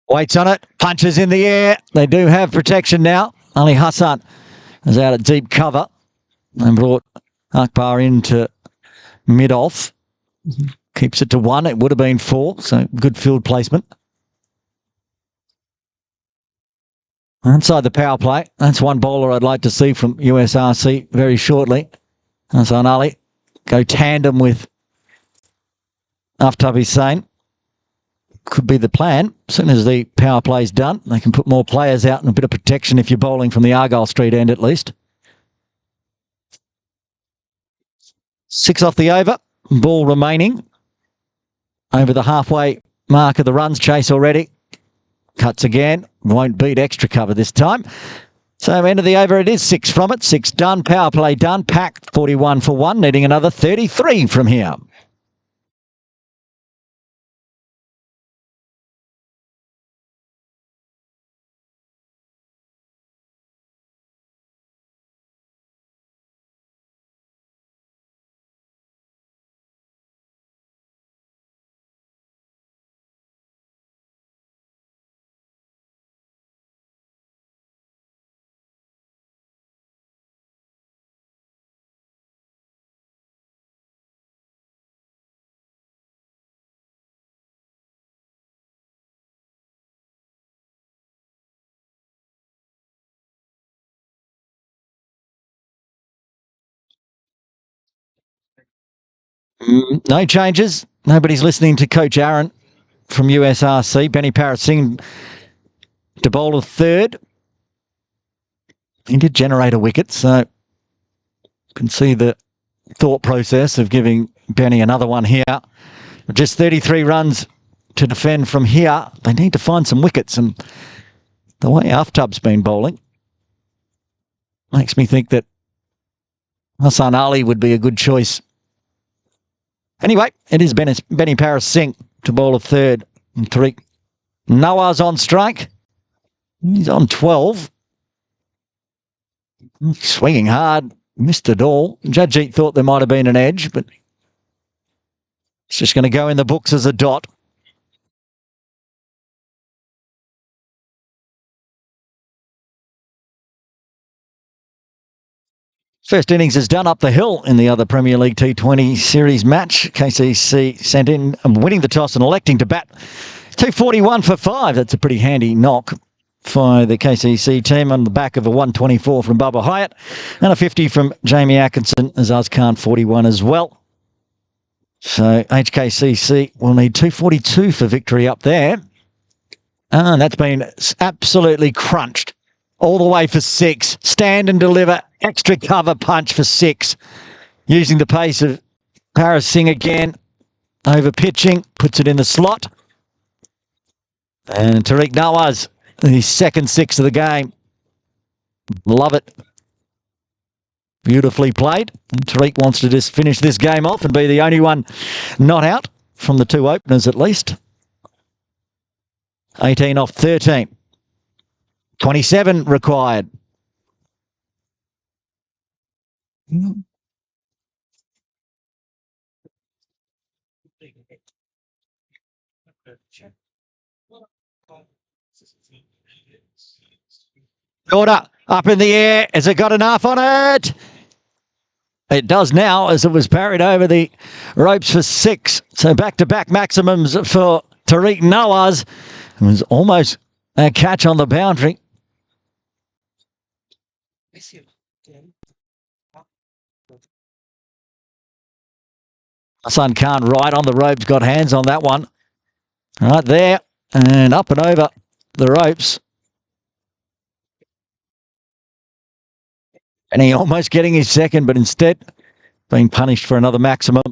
Waits on it, punches in the air. They do have protection now. Ali Hassan is out at deep cover and brought Akbar into mid-off. Keeps it to 1. It would have been 4, so good field placement. Inside the power play, that's one bowler I'd like to see from USRC very shortly. Hassan Ali go tandem with Aftab Hussain. Could be the plan. As soon as the power play's done, they can put more players out and a bit of protection if you're bowling from the Argyle Street end at least. 6 off the over. Ball remaining. Over the halfway mark of the runs chase already. Cuts again. Won't beat extra cover this time. So end of the over, it is 6 from it. 6 done. Power play done. PACC 41 for 1. Needing another 33 from here. No changes. Nobody's listening to Coach Aaron from USRC. Benny Parasingh to bowl a third. He did generate a wicket, so you can see the thought process of giving Benny another one here. Just 33 runs to defend from here. They need to find some wickets, and the way Aftab's been bowling makes me think that Hassan Ali would be a good choice. Anyway, it is Benny Parasingh to bowl a third and 3. Noah's on strike. He's on 12. Swinging hard. Missed it all. Judgeet thought there might have been an edge, but it's just going to go in the books as a dot. First innings is done up the hill in the other Premier League T20 series match. KCC sent in, winning the toss and electing to bat 241 for 5. That's a pretty handy knock for the KCC team on the back of a 124 from Bubba Hyatt and a 50 from Jamie Atkinson as Khan 41 as well. So HKCC will need 242 for victory up there. And that's been absolutely crunched all the way for 6. Stand and deliver. Extra cover punch for 6. Using the pace of Paris Singh again. Over pitching. Puts it in the slot. And Tariq Nawaz, his second 6 of the game. Love it. Beautifully played. And Tariq wants to just finish this game off and be the only one not out from the 2 openers at least. 18 off 13. 27 required. Order up in the air. Has it got enough on it? It does now, as it was parried over the ropes for 6. So back-to-back maximums for Tariq Nawaz. It was almost a catch on the boundary. Hassan Khan right on the ropes, got hands on that one. Right there, and up and over the ropes. And he almost getting his second, but instead being punished for another maximum.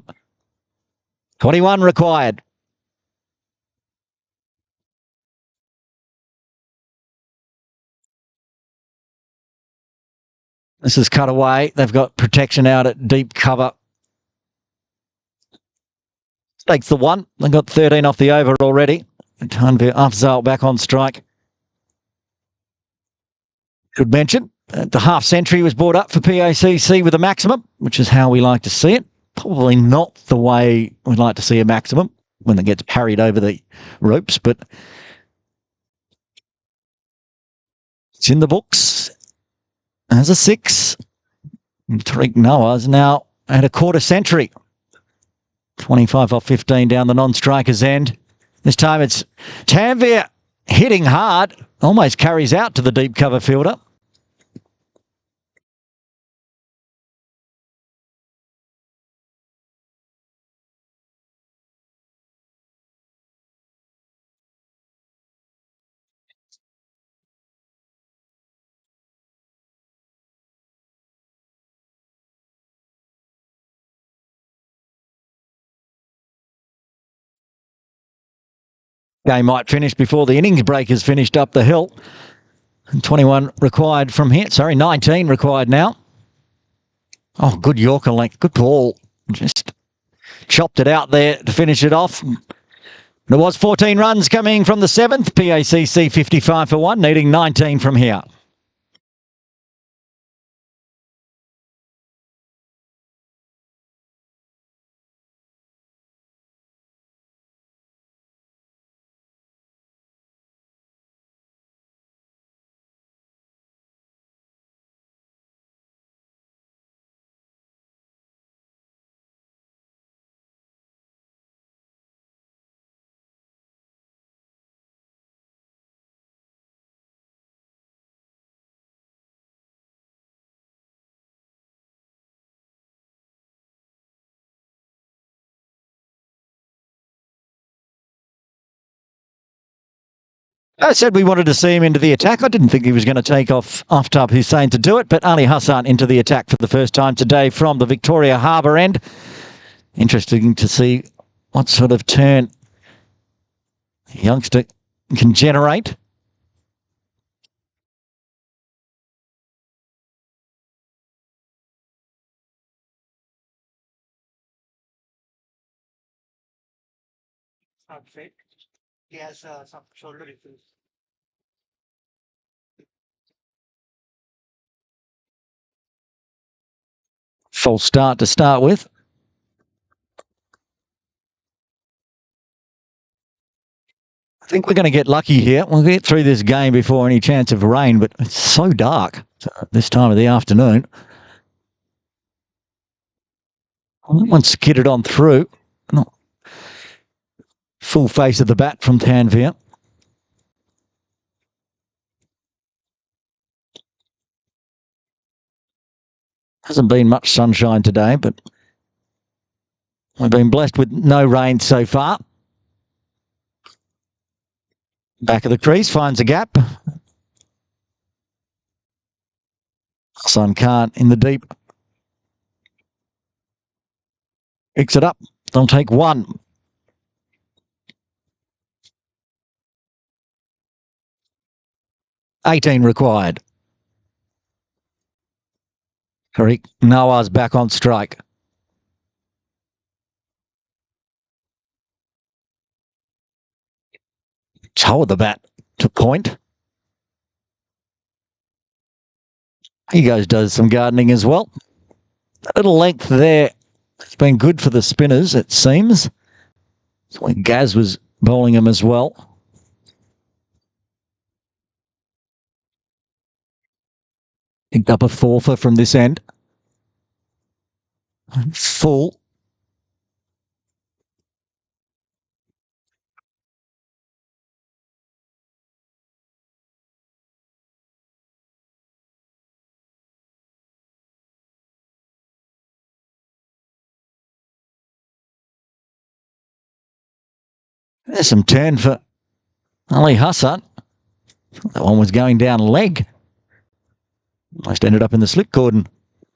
21 required. This is cut away. They've got protection out at deep cover. Takes the 1. They've got 13 off the over already. Tanvir Afzal back on strike. Should mention, the half century was brought up for PACC with a maximum, which is how we like to see it. Probably not the way we'd like to see a maximum when it gets parried over the ropes, but it's in the books as a 6. Tariq Nawaz now at a quarter century. 25 off 15 down the non-striker's end. This time it's Tanvir hitting hard, almost carries out to the deep cover fielder. Game might finish before the innings break is finished up the hill. And 21 required from here. Sorry, 19 required now. Oh, good Yorker length. Good ball. Just chopped it out there to finish it off. There was 14 runs coming from the 7th. PACC 55 for 1, needing 19 from here. I said we wanted to see him into the attack. I didn't think he was going to take off Aftab Hussain to do it, but Ali Hassan into the attack for the first time today from the Victoria Harbour end. Interesting to see what sort of turn the youngster can generate. He has some shoulder issues. False start to start with. I think we're going to get lucky here. We'll get through this game before any chance of rain, but it's so dark this time of the afternoon. Well, that one skidded on through. Full face of the bat from Tanvir. Hasn't been much sunshine today, but we've been blessed with no rain so far. Back of the crease, finds a gap. Hassan Khan in the deep. Picks it up. They'll take one. $18 required. Tariq Nawaz back on strike. Toe of the bat to point. He does some gardening as well. A little length there. It's been good for the spinners, it seems. That's when Gaz was bowling him as well. Picked up a fourfer from this end. Full. There's some turn for Ali Hassan. That one was going down leg. Almost ended up in the slip cordon.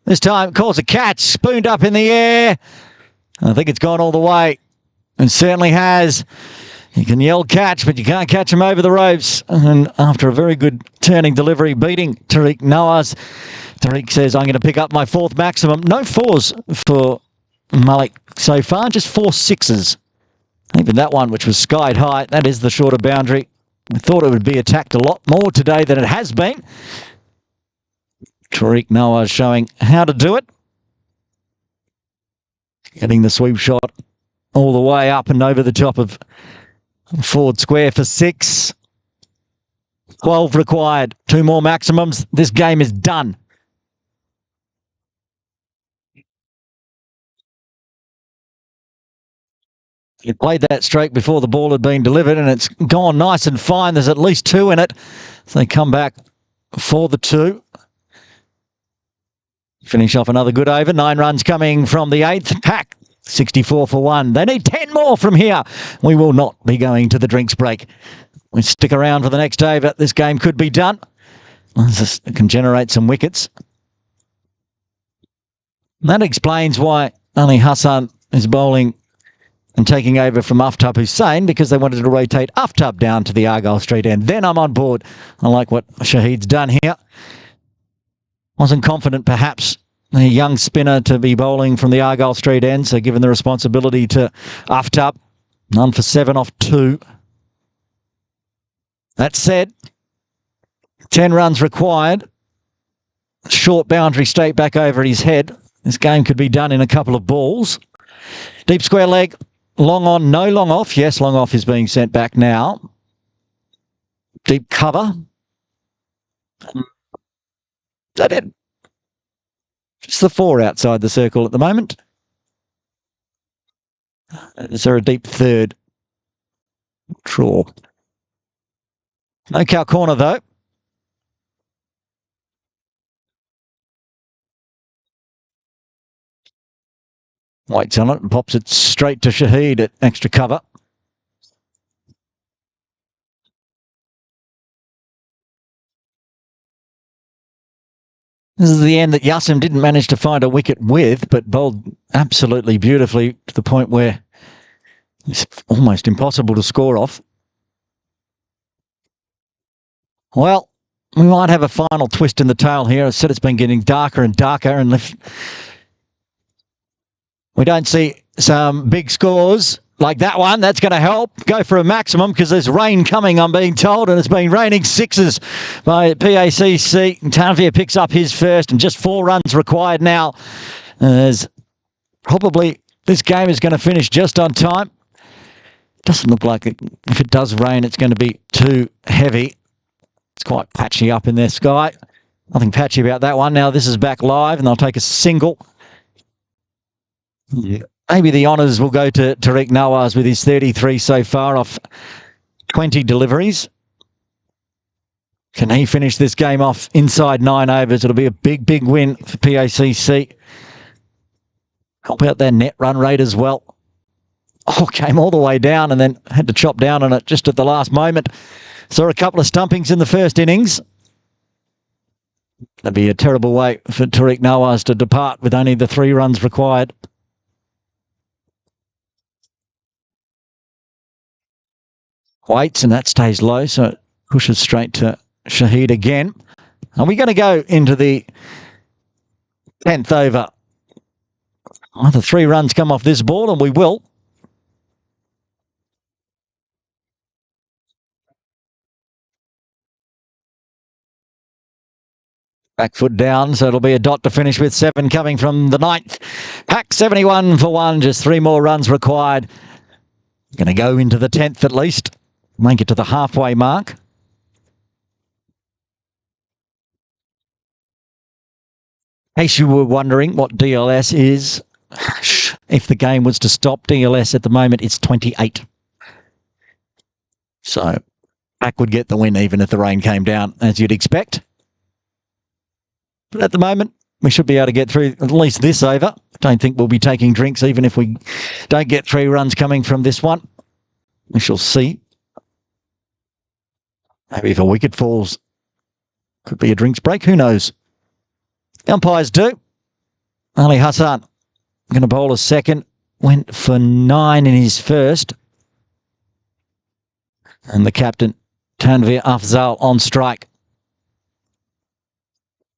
This time calls a catch, spooned up in the air. I think it's gone all the way. And certainly has. You can yell catch, but you can't catch him over the ropes. And after a very good turning delivery, beating Tariq Nawaz, Tariq says, I'm going to pick up my fourth maximum. No fours for Malik so far, just 4 sixes. Even that one, which was skied high, that is the shorter boundary. We thought it would be attacked a lot more today than it has been. Tariq Nawaz showing how to do it. Getting the sweep shot all the way up and over the top of Ford Square for 6. 12 required. 2 more maximums. This game is done. You played that straight before the ball had been delivered and it's gone nice and fine. There's at least 2 in it. So they come back for the 2. Finish off another good over. 9 runs coming from the 8th. PACC 64 for 1. They need 10 more from here. We will not be going to the drinks break. We stick around for the next over. This game could be done. This can generate some wickets. That explains why Ali Hassan is bowling and taking over from Aftab Hussain, because they wanted to rotate Aftab down to the Argyle Street end. Then I'm on board. I like what Shahid's done here. Wasn't confident, perhaps, a young spinner to be bowling from the Argyle Street end, so given the responsibility to Aftab. None for 7 off 2. That said, 10 runs required. Short boundary straight back over his head. This game could be done in a couple of balls. Deep square leg. Long on, no long off. Yes, long off is being sent back now. Deep cover. Is that it? Just the 4 outside the circle at the moment. Is there a deep third? Sure. No cow corner though. Waits on it and pops it straight to Shahid at extra cover. This is the end that Yassim didn't manage to find a wicket with, but bowled absolutely beautifully to the point where it's almost impossible to score off. Well, we might have a final twist in the tail here. I said it's been getting darker and darker, and if we don't see some big scores like that one, that's going to help. Go for a maximum because there's rain coming, I'm being told, and it's been raining 6s by PACC. Tanvir picks up his first and just 4 runs required now. There's probably this game is going to finish just on time. Doesn't look like it. If it does rain, it's going to be too heavy. It's quite patchy up in their sky. Nothing patchy about that one. Now this is back live and they'll take a single. Yeah. maybe the honours will go to Tariq Nawaz with his 33 so far off 20 deliveries. Can he finish this game off inside 9 overs? It'll be a big, big win for PACC. Help out their net run rate as well. Oh, came all the way down and then had to chop down on it just at the last moment. Saw a couple of stumpings in the first innings. That'd be a terrible way for Tariq Nawaz to depart with only the 3 runs required. Waits, and that stays low, so it pushes straight to Shahid again. Are we going to go into the 10th over? Either 3 runs come off this ball, and we will. Back foot down, so it'll be a dot to finish with 7 coming from the 9th. PACC 71 for 1, just 3 more runs required. Going to go into the 10th at least. Make it to the halfway mark. In case you were wondering what DLS is, if the game was to stop, DLS at the moment it's 28. So PACC would get the win even if the rain came down, as you'd expect. But at the moment, we should be able to get through at least this over. Don't think we'll be taking drinks even if we don't get 3 runs coming from this one. We shall see. Maybe if a wicket falls, could be a drinks break. Who knows? Umpires do. Ali Hassan going to bowl a second. Went for 9 in his first. And the captain, Tanveer Afzal, on strike.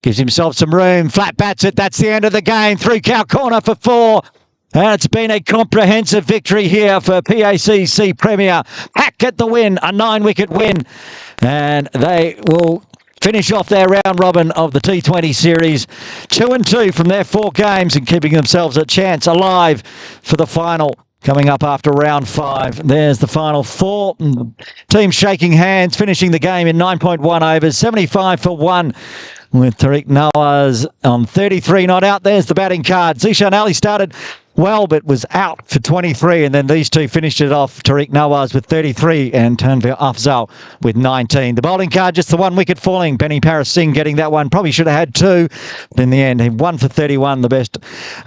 Gives himself some room. Flat bats it. That's the end of the game. 3 count corner for 4. And it's been a comprehensive victory here for PACC Premier. PACC get the win, a 9-wicket win. And they will finish off their round robin of the T20 series. 2-2 from their 4 games and keeping themselves a chance alive for the final coming up after round 5. There's the final 4. Team shaking hands, finishing the game in 9.1 overs, 75 for 1. With Tariq Nawaz on 33 not out. There's the batting card. Zishan Ali started well, but was out for 23, and then these 2 finished it off. Tariq Nawaz with 33 and Tanveer Afzal with 19. The bowling card, just the 1 wicket falling. Benny Paras Singh getting that one. Probably should have had 2, but in the end, he 1 for 31, the best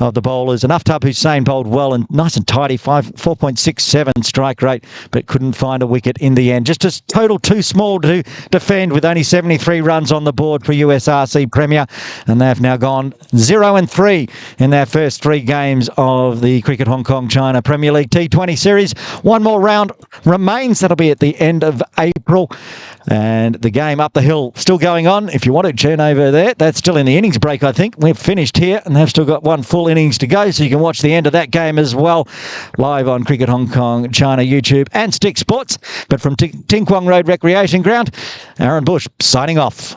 of the bowlers. And Aftab Hussain bowled well and nice and tidy, 4.67 strike rate, but couldn't find a wicket in the end. Just a total too small to defend with only 73 runs on the board for USRC Premier, and they've now gone 0-3 in their first 3 games of the Cricket Hong Kong China Premier League T20 series. 1 more round remains. That'll be at the end of April. And the game up the hill still going on. If you want to tune over there, that's still in the innings break, I think. We've finished here and they've still got 1 full innings to go. So you can watch the end of that game as well, live on Cricket Hong Kong China YouTube and Stick Sports. But from Ting Kwong Road Recreation Ground, Aaron Bush signing off.